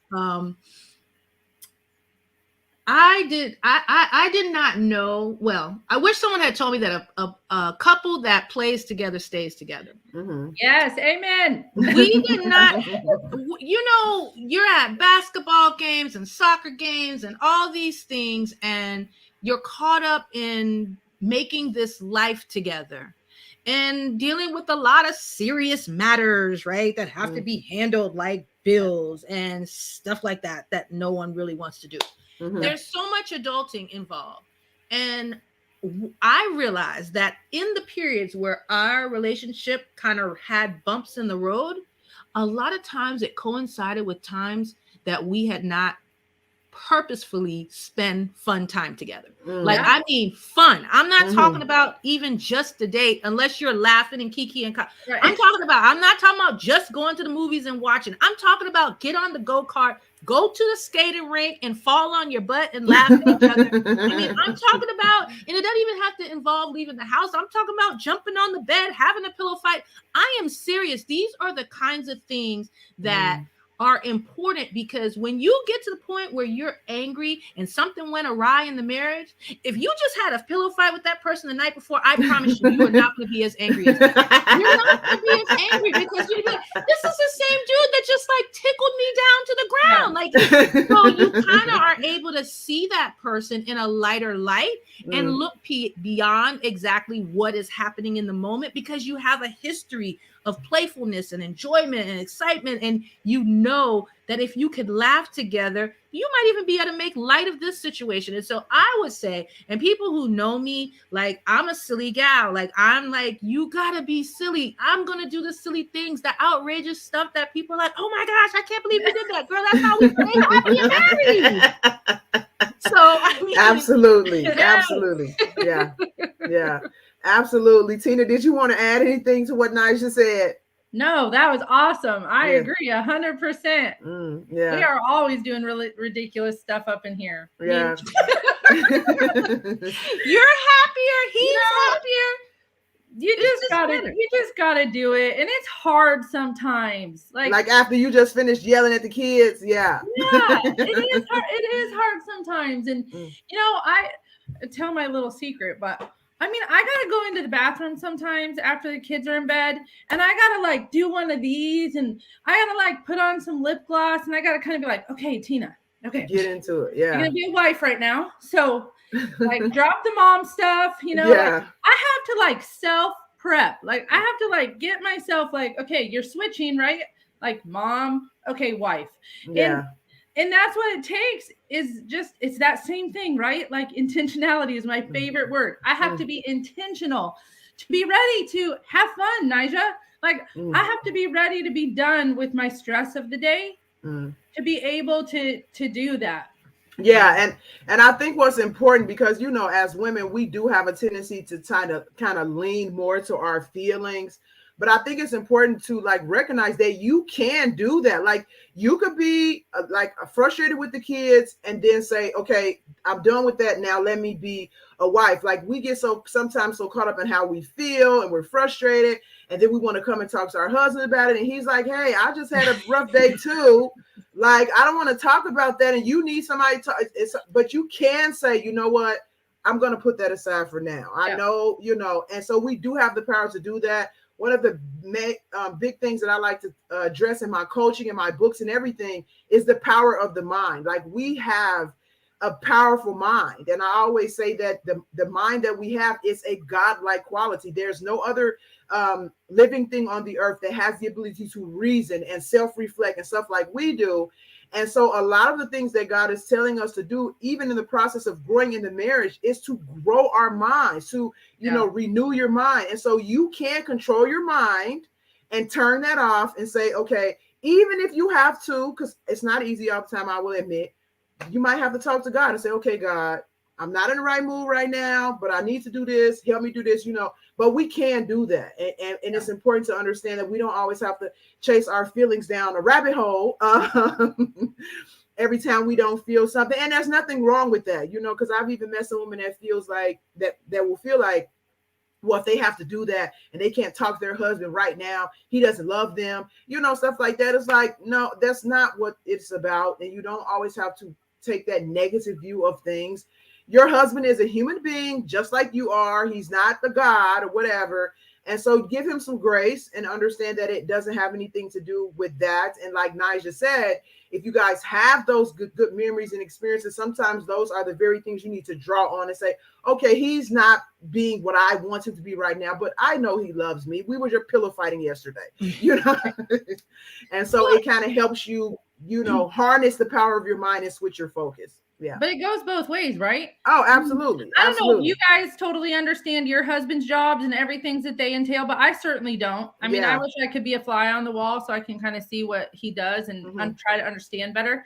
I did not know. Well, I wish someone had told me that a couple that plays together stays together. Mm-hmm. Yes, amen. We did not. You're at basketball games and soccer games and all these things, and you're caught up in making this life together and dealing with a lot of serious matters, right, that have to be handled, like bills and stuff like that no one really wants to do. Mm-hmm. There's so much adulting involved. And I realized that in the periods where our relationship kind of had bumps in the road, a lot of times it coincided with times that we had not purposefully spend fun time together. Mm. I mean fun. I'm not Mhm. talking about even just the date, unless you're laughing and kiki and Right. I'm not talking about just going to the movies and watching. I'm talking about get on the go-kart, go to the skating rink and fall on your butt and laugh at each other. I mean, I'm talking about, and it doesn't even have to involve leaving the house. I'm talking about jumping on the bed, having a pillow fight. I am serious. These are the kinds of things that are important, because when you get to the point where you're angry and something went awry in the marriage, if you just had a pillow fight with that person the night before, I promise you, you are not going to be as angry as that. You're not going to be as angry, because you're like, this is the same dude that just like tickled me down to the ground. Like, so you kind of are able to see that person in a lighter light and look beyond exactly what is happening in the moment, because you have a history of playfulness and enjoyment and excitement, and you know that if you could laugh together, you might even be able to make light of this situation. And so I would say, and people who know me, like, I'm a silly gal, like, I'm like, you gotta be silly. I'm gonna do the silly things, the outrageous stuff that people are like, oh my gosh, I can't believe you did that, girl. That's how we stay happy and married. So I mean, absolutely, yes. absolutely, yeah, absolutely. Tina, did you want to add anything to what Nyjah said? No, that was awesome. I agree 100%. Yeah, we are always doing really ridiculous stuff up in here. Yeah. You're happier. He's happier. You just gotta do it, and it's hard sometimes. Like after you just finished yelling at the kids, yeah, it is hard. It is hard sometimes, and you know, I tell my little secret, but I mean, I gotta go into the bathroom sometimes after the kids are in bed, and I gotta like do one of these, and I gotta like put on some lip gloss, and I gotta kind of be like, okay, Tina, okay, get into it. Yeah, you're gonna be a wife right now, so like drop the mom stuff, you know. Yeah. Like, I have to like self prep. Like I have to like get myself like, okay, you're switching, right? Like mom, okay, wife. Yeah. And that's what it takes, is just, it's that same thing, right? Like intentionality is my favorite word. I have to be intentional to be ready to have fun, Nyjah. Like I have to be ready to be done with my stress of the day to be able to do that. Yeah, and I think what's important, because you know, as women, we do have a tendency to kind of lean more to our feelings, but I think it's important to like recognize that you can do that. Like you could be like frustrated with the kids and then say, okay, I'm done with that now, let me be a wife. Like we get sometimes so caught up in how we feel and we're frustrated, and then we want to come and talk to our husband about it, and he's like, hey, I just had a rough day too. Like, I don't want to talk about that, and you need somebody to, but you can say, you know what, I'm going to put that aside for now. I know, you know, and so we do have the power to do that. One of the big things that I like to address in my coaching and my books and everything is the power of the mind. Like we have a powerful mind. And I always say that the mind that we have is a godlike quality. There's no other living thing on the earth that has the ability to reason and self-reflect and stuff like we do. And so a lot of the things that God is telling us to do, even in the process of growing in the marriage, is to grow our minds, to, you know, renew your mind. And so you can control your mind and turn that off and say, okay, even if you have to, because it's not easy all the time, I will admit, you might have to talk to God and say, okay, God, I'm not in the right mood right now, but I need to do this. Help me do this, you know. But we can do that. And it's important to understand that we don't always have to chase our feelings down a rabbit hole every time we don't feel something. And there's nothing wrong with that, you know, because I've even met some women that feels like that will feel like, well, if they have to do that and they can't talk to their husband right now, he doesn't love them, you know, stuff like that. It's like, no, that's not what it's about. And you don't always have to take that negative view of things. Your husband is a human being just like you are. He's not the God or whatever. And so give him some grace and understand that it doesn't have anything to do with that. And like Nyjah said, if you guys have those good memories and experiences, sometimes those are the very things you need to draw on and say, okay, he's not being what I want him to be right now, but I know he loves me. We were just pillow fighting yesterday, you know? And so it kind of helps you, you know, harness the power of your mind and switch your focus. Yeah. But it goes both ways, right? Oh, absolutely. I don't know if you guys totally understand your husband's jobs and everything that they entail, but I certainly don't. I mean, I wish I could be a fly on the wall so I can kind of see what he does and try to understand better.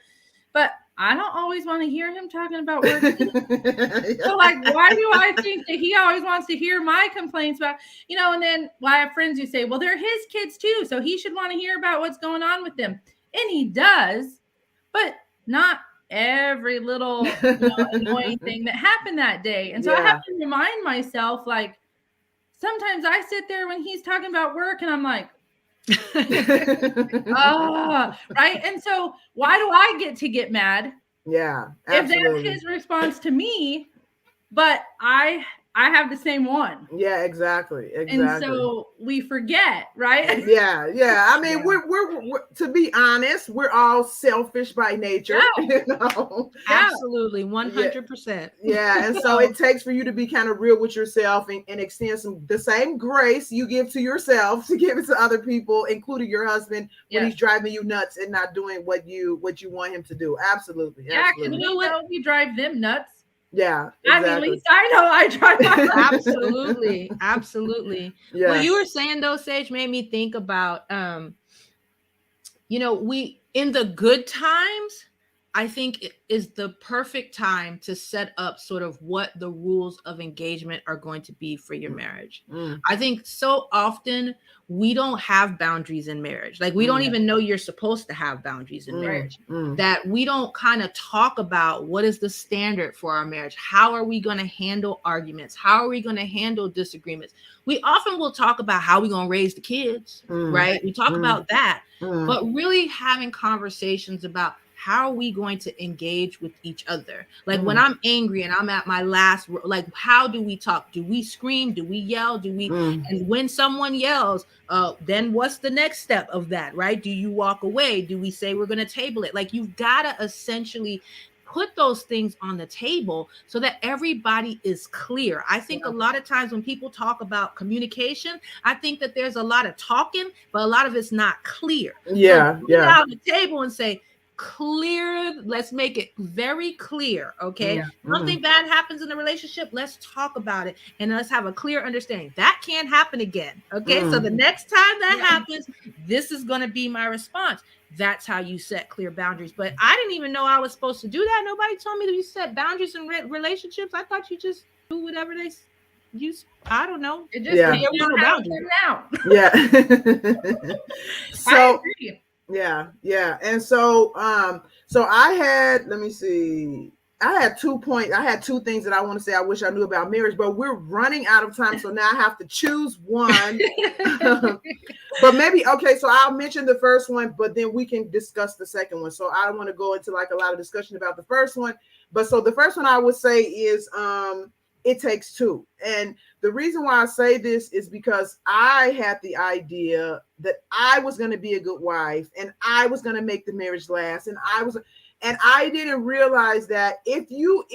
But I don't always want to hear him talking about work. So, Yeah. like, why do I think that he always wants to hear my complaints about, and then I have friends who say, well, they're his kids too, so he should want to hear about what's going on with them. And he does, but not every little, annoying thing that happened that day. And so I have to remind myself, like, sometimes I sit there when he's talking about work and I'm like, right. And so why do I get mad? Yeah, If absolutely. that's his response to me, but I have the same one. Yeah, exactly. And so we forget, right? Yeah. I mean, we're to be honest, we're all selfish by nature. Yeah. Absolutely, 100%. Yeah, and so it takes for you to be kind of real with yourself and extend the same grace you give to yourself to give it to other people, including your husband when he's driving you nuts and not doing what you want him to do. Absolutely. Yeah, because we drive them nuts. Yeah, exactly. I mean, at least I know I Absolutely. drive. Yeah. What you were saying though, Sage, made me think about we in the good times, I think it is the perfect time to set up sort of what the rules of engagement are going to be for your marriage. I think so often we don't have boundaries in marriage. Like we don't even know you're supposed to have boundaries in marriage. That we don't kind of talk about what is the standard for our marriage. How are we going to handle arguments? How are we going to handle disagreements? We often will talk about how we're going to raise the kids, right? We talk about that, but really having conversations about how are we going to engage with each other? Like when I'm angry and I'm at my last, like, how do we talk? Do we scream? Do we yell? Do we, and when someone yells, then what's the next step of that, right? Do you walk away? Do we say we're going to table it? Like you've got to essentially put those things on the table so that everybody is clear. I think a lot of times when people talk about communication, I think that there's a lot of talking, but a lot of it's not clear. Yeah. So put it on the table and say, clear, let's make it very clear. Okay. Something bad happens in the relationship, let's talk about it and let's have a clear understanding that can't happen again. Okay. So the next time that happens, this is going to be my response. That's how you set clear boundaries. But I didn't even know I was supposed to do that. Nobody told me that you set boundaries in relationships. I thought you just do whatever they use. I don't know. It just now. Yeah. So yeah. And so I had, let me see, I had 2 points. I had 2 things that I want to say I wish I knew about marriage, but we're running out of time. So now I have to choose one. But maybe, okay, so I'll mention the first one, but then we can discuss the second one. So I don't want to go into like a lot of discussion about the first one. But so the first one I would say is it takes two. And the reason why I say this is because I had the idea that I was going to be a good wife and I was going to make the marriage last. And I didn't realize that if you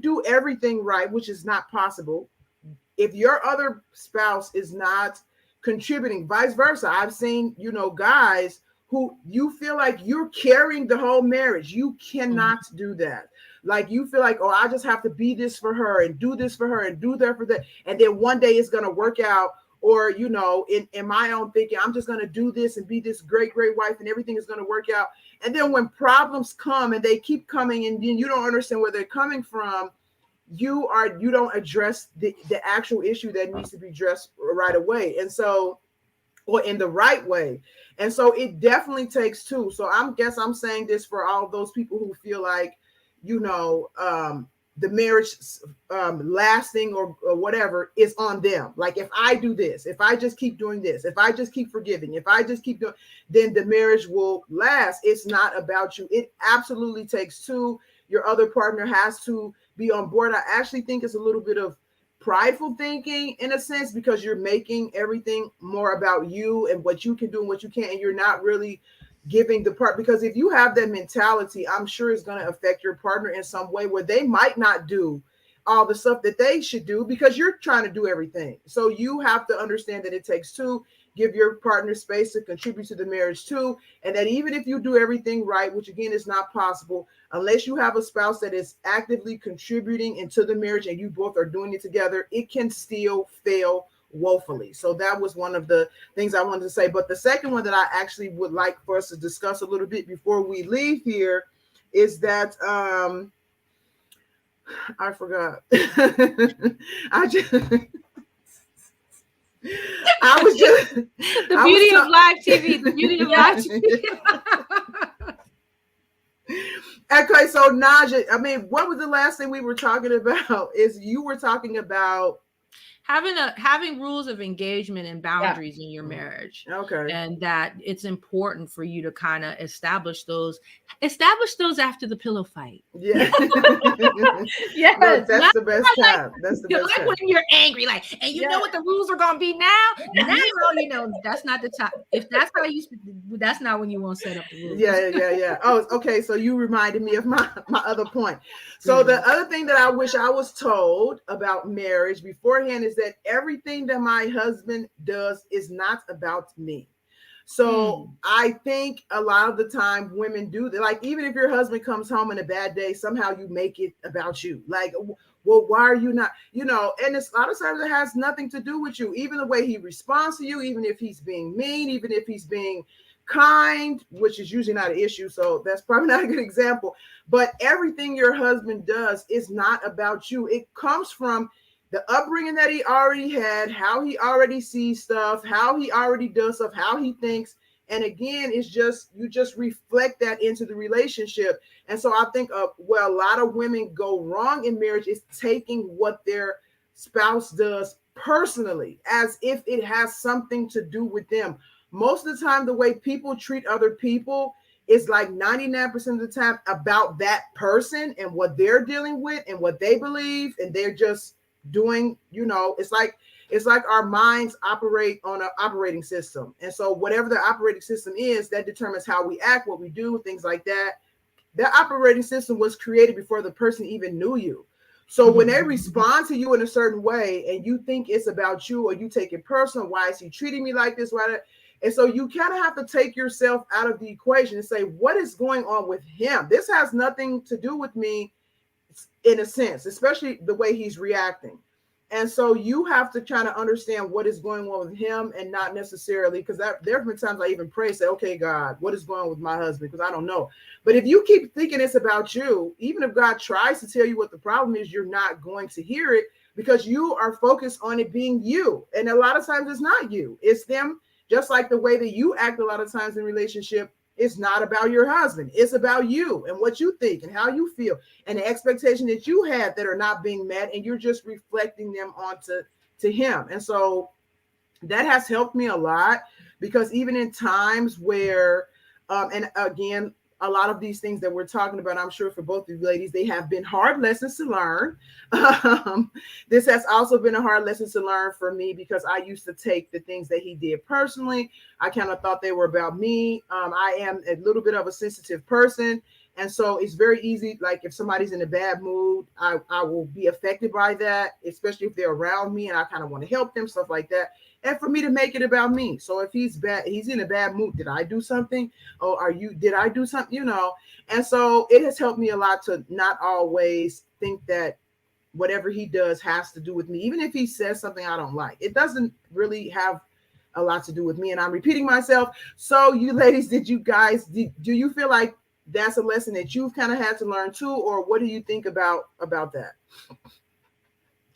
do everything right, which is not possible, if your other spouse is not contributing, vice versa. I've seen, guys who you feel like you're carrying the whole marriage. You cannot do that. Like you feel like, oh, I just have to be this for her and do this for her and do that for that. And then one day it's going to work out. Or, in my own thinking, I'm just going to do this and be this great, great wife and everything is going to work out. And then when problems come and they keep coming and then you don't understand where they're coming from, you don't address the actual issue that needs to be addressed right away. And so, or in the right way. And so it definitely takes two. So I'm saying this for all those people who feel like, the marriage lasting or whatever is on them. Like if I do this, if I just keep doing this, if I just keep forgiving, if I just keep doing, then the marriage will last. It's not about you. It absolutely takes two. Your other partner has to be on board. I actually think it's a little bit of prideful thinking in a sense, because you're making everything more about you and what you can do and what you can't, and you're not really giving the part, because if you have that mentality, I'm sure it's going to affect your partner in some way where they might not do all the stuff that they should do because you're trying to do everything. So you have to understand that it takes two. Give your partner space to contribute to the marriage too. And that even if you do everything right, which again is not possible, unless you have a spouse that is actively contributing into the marriage and you both are doing it together, it can still fail woefully. So that was one of the things I wanted to say. But the second one that I actually would like for us to discuss a little bit before we leave here is that I forgot. I just I was just The I beauty was of live TV. The beauty of live TV. Okay, so Naja, I mean, what was the last thing we were talking about? Is you were talking about having rules of engagement and boundaries in your marriage. Okay. And that it's important for you to kind of establish those after the pillow fight. Yeah. Yes. Look, that's the best time. That's the best time. When you're angry, like, and you know what the rules are gonna be now, you know, that's not the time. If that's how you, that's not when you want to set up the rules. Yeah. Oh, okay. So you reminded me of my other point. So the other thing that I wish I was told about marriage beforehand is that everything that my husband does is not about me. So I think a lot of the time women do that. Like, even if your husband comes home in a bad day, somehow you make it about you. Like, well, why are you not, you know, and it's a lot of times it has nothing to do with you. Even the way he responds to you, even if he's being mean, even if he's being kind, which is usually not an issue. So that's probably not a good example. But everything your husband does is not about you. It comes from the upbringing that he already had, how he already sees stuff, how he already does stuff, how he thinks. And again, it's just, you just reflect that into the relationship. And so I think where a lot of women go wrong in marriage is taking what their spouse does personally, as if it has something to do with them. Most of the time, the way people treat other people is like 99% of the time about that person and what they're dealing with and what they believe. And they're just doing, you know, it's like our minds operate on an operating system. And so whatever the operating system is, that determines how we act, what we do, things like that. That operating system was created before the person even knew you. So when they respond to you in a certain way and you think it's about you, or you take it personal, why is he treating me like this? Why? And so you kind of have to take yourself out of the equation and say, what is going on with him? This has nothing to do with me, in a sense, especially the way he's reacting. And so you have to try to understand what is going on with him, and not necessarily, because there have been times I even pray, say, okay, God, what is going on with my husband? Because I don't know. But if you keep thinking it's about you, even if God tries to tell you what the problem is, you're not going to hear it, because you are focused on it being you. And a lot of times it's not you, it's them. Just like the way that you act a lot of times in relationship, it's not about your husband. It's about you and what you think and how you feel and the expectation that you had that are not being met, and you're just reflecting them onto him. And so that has helped me a lot, because even in times where, and again, a lot of these things that we're talking about, I'm sure for both of you ladies, they have been hard lessons to learn. This has also been a hard lesson to learn for me, because I used to take the things that he did personally. I kind of thought they were about me. I am a little bit of a sensitive person. And so it's very easy, like if somebody's in a bad mood, I will be affected by that, especially if they're around me and I kind of want to help them, stuff like that. And for me to make it about me. So if he's in a bad mood, did I do something? Or did I do something? You know? And so it has helped me a lot to not always think that whatever he does has to do with me. Even if he says something I don't like, it doesn't really have a lot to do with me. And I'm repeating myself. So you ladies, do you feel like that's a lesson that you've kind of had to learn too? Or what do you think about that?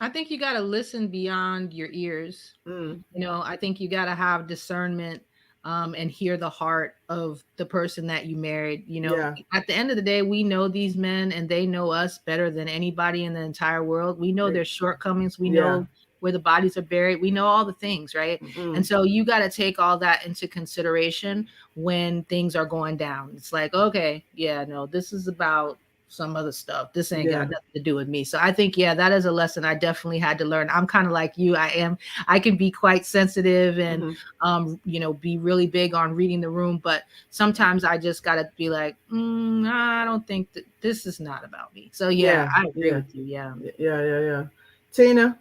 I think you got to listen beyond your ears. You know, I think you got to have discernment and hear the heart of the person that you married. You know, At the end of the day, we know these men and they know us better than anybody in the entire world. We know their shortcomings. We know where the bodies are buried. We know all the things, right? And so you got to take all that into consideration when things are going down. It's like, okay, no, this is about some other stuff. This ain't got nothing to do with me. So I think, that is a lesson I definitely had to learn. I'm kind of like you. I can be quite sensitive and, be really big on reading the room, but sometimes I just got to be like, I don't think that this is not about me. So I agree with you. Yeah. Tina?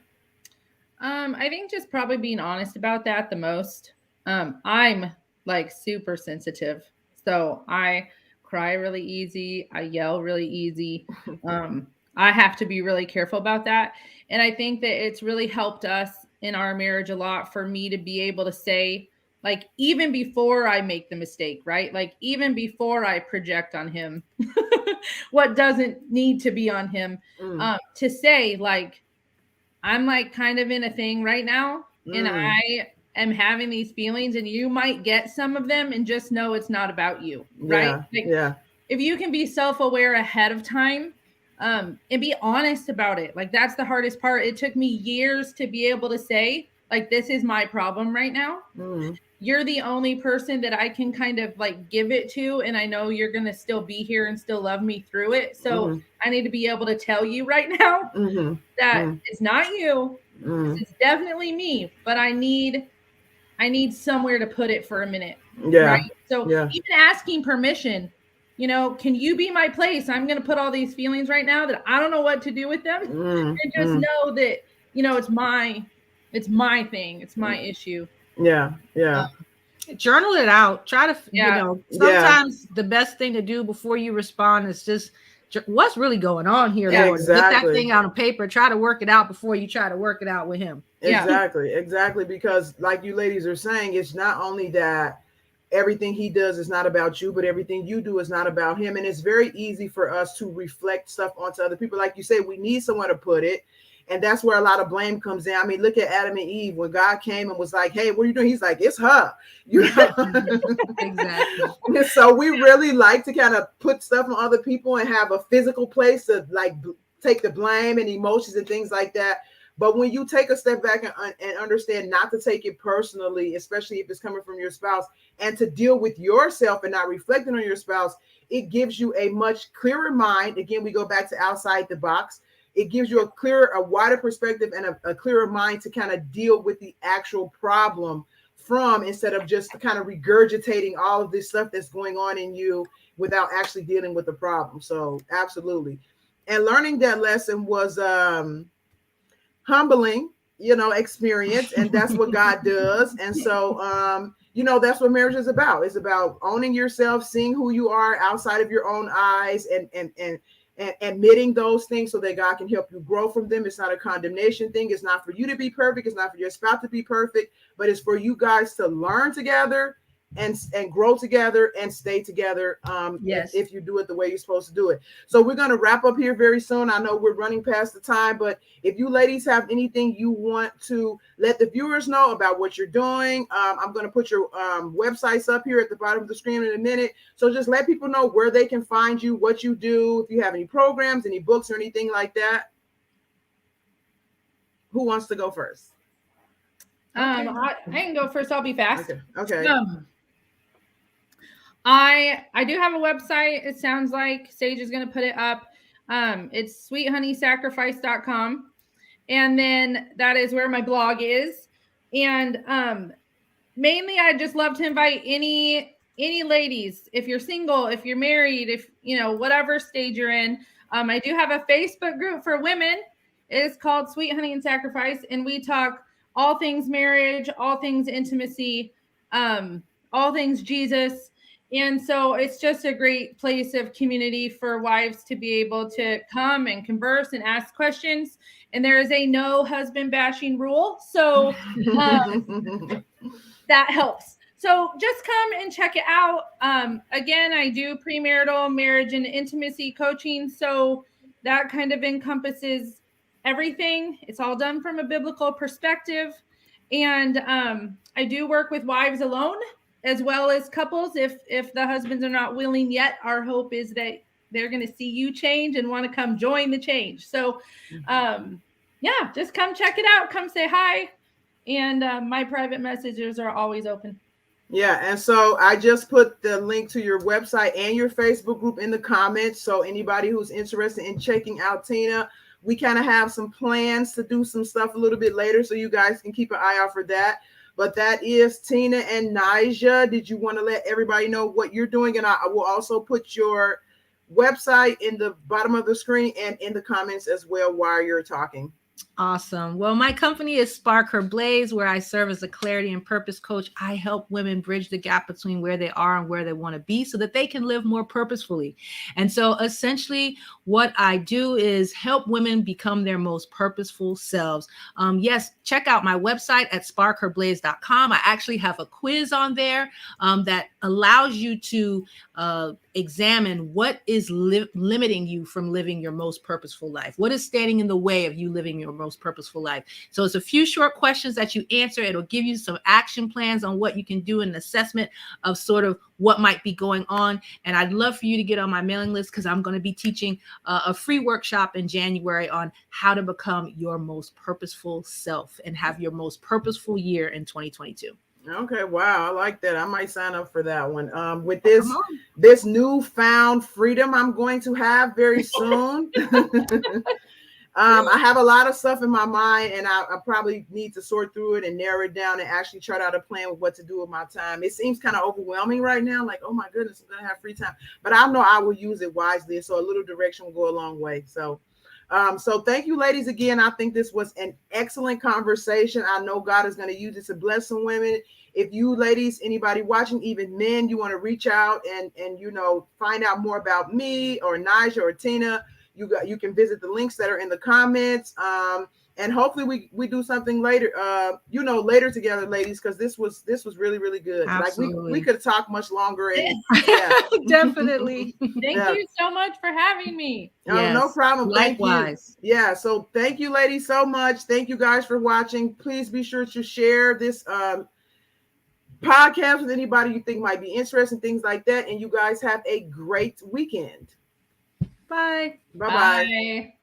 I think just probably being honest about that the most. I'm like super sensitive. So I cry really easy. I yell really easy. I have to be really careful about that. And I think that it's really helped us in our marriage a lot for me to be able to say, like, even before I make the mistake, right? Like, even before I project on him, what doesn't need to be on him. Mm. To say like, I'm like kind of in a thing right now, and Mm. I am having these feelings, and you might get some of them, and just know it's not about you, right? Yeah. Like, Yeah. if you can be self-aware ahead of time, and be honest about it, like that's the hardest part. It took me years to be able to say, like, this is my problem right now. Mm. You're the only person that I can kind of like give it to, and I know you're gonna still be here and still love me through it. So Mm. I need to be able to tell you right now Mm. that Mm. it's not you. Mm. This is definitely me, but I need somewhere to put it for a minute. Right. Yeah. So Yeah. even asking permission, can you be my place? I'm going to put all these feelings right now that I don't know what to do with them. Mm. And just Mm. know that, it's my thing. It's my issue. Yeah. Yeah. Journal it out. Try to, Yeah. Yeah. sometimes the best thing to do before you respond is just what's really going on here, Yeah, Lord. Get that exactly. thing out on paper. Try to work it out before you try to work it out with him. Yeah. Exactly. Because like you ladies are saying, it's not only that everything he does is not about you, but everything you do is not about him. And it's very easy for us to reflect stuff onto other people. Like you say, we need someone to put it. And that's where a lot of blame comes in. I mean, look at Adam and Eve. When God came and was like, hey, what are you doing? He's like, it's her. Exactly. So we really like to kind of put stuff on other people and have a physical place to like take the blame and emotions and things like that. But when you take a step back and understand not to take it personally, especially if it's coming from your spouse, and to deal with yourself and not reflecting on your spouse, it gives you a much clearer mind. Again, we go back to outside the box. It gives you a wider perspective and a clearer mind to kind of deal with the actual problem from, instead of just kind of regurgitating all of this stuff that's going on in you without actually dealing with the problem. So absolutely. And learning that lesson was humbling, experience. And that's what God does. And so, that's what marriage is about. It's about owning yourself, seeing who you are outside of your own eyes, and admitting those things so that God can help you grow from them. It's not a condemnation thing. It's not for you to be perfect. It's not for your spouse to be perfect, but it's for you guys to learn together and grow together and stay together. Yes. If you do it the way you're supposed to do it. So we're going to wrap up here very soon. I know we're running past the time, but if you ladies have anything you want to let the viewers know about what you're doing, I'm going to put your websites up here at the bottom of the screen in a minute. So just let people know where they can find you, what you do, if you have any programs, any books or anything like that. Who wants to go first? Okay. I can go first. I'll be fast. Okay. I do have a website. It sounds like Sage is going to put it up. It's sweethoneysacrifice.com. And then that is where my blog is. And mainly I just love to invite any ladies, if you're single, if you're married, if whatever stage you're in. I do have a Facebook group for women. It is called Sweet Honey and Sacrifice, and we talk all things marriage, all things intimacy, all things Jesus. And so it's just a great place of community for wives to be able to come and converse and ask questions. And there is a no husband bashing rule. So that helps. So just come and check it out. Again, I do premarital, marriage, and intimacy coaching. So that kind of encompasses everything. It's all done from a biblical perspective. And I do work with wives alone as well as couples. If the husbands are not willing yet, our hope is that they're going to see you change and want to come join the change. So yeah, just come check it out. Come say hi. And my private messages are always open. Yeah, and so I just put the link to your website and your Facebook group in the comments. So anybody who's interested in checking out Tina, we kind of have some plans to do some stuff a little bit later, so you guys can keep an eye out for that. But that is Tina and Nija. Did you want to let everybody know what you're doing? And I will also put your website in the bottom of the screen and in the comments as well while you're talking. Awesome. Well, my company is Spark Her Blaze, where I serve as a clarity and purpose coach. I help women bridge the gap between where they are and where they want to be so that they can live more purposefully. And so essentially what I do is help women become their most purposeful selves. Yes, check out my website at sparkherblaze.com. I actually have a quiz on there that allows you to examine what is limiting you from living your most purposeful life. What is standing in the way of you living your most purposeful life? So it's a few short questions that you answer. It'll give you some action plans on what you can do, an assessment of sort of what might be going on. And I'd love for you to get on my mailing list, because I'm going to be teaching a free workshop in January on how to become your most purposeful self and have your most purposeful year in 2022. Okay, wow, I like that. I might sign up for that one. With this newfound freedom I'm going to have very soon. I have a lot of stuff in my mind, and I probably need to sort through it and narrow it down and actually chart out a plan with what to do with my time. It seems kind of overwhelming right now, like, oh my goodness, I'm gonna have free time. But I know I will use it wisely, so a little direction will go a long way. So thank you, ladies, again. I think this was an excellent conversation. I know God is going to use it to bless some women. If you ladies, anybody watching, even men, you want to reach out and find out more about me or Nija or Tina, you can visit the links that are in the comments. And hopefully we do something later, later together, ladies, because this was really, really good. Absolutely. Like we could talk much longer. And Definitely. Thank you so much for having me. Yes. No problem. Likewise. Thank you. Yeah. So thank you, ladies, so much. Thank you guys for watching. Please be sure to share this podcast with anybody you think might be interested, things like that. And you guys have a great weekend. Bye. Bye-bye. Bye.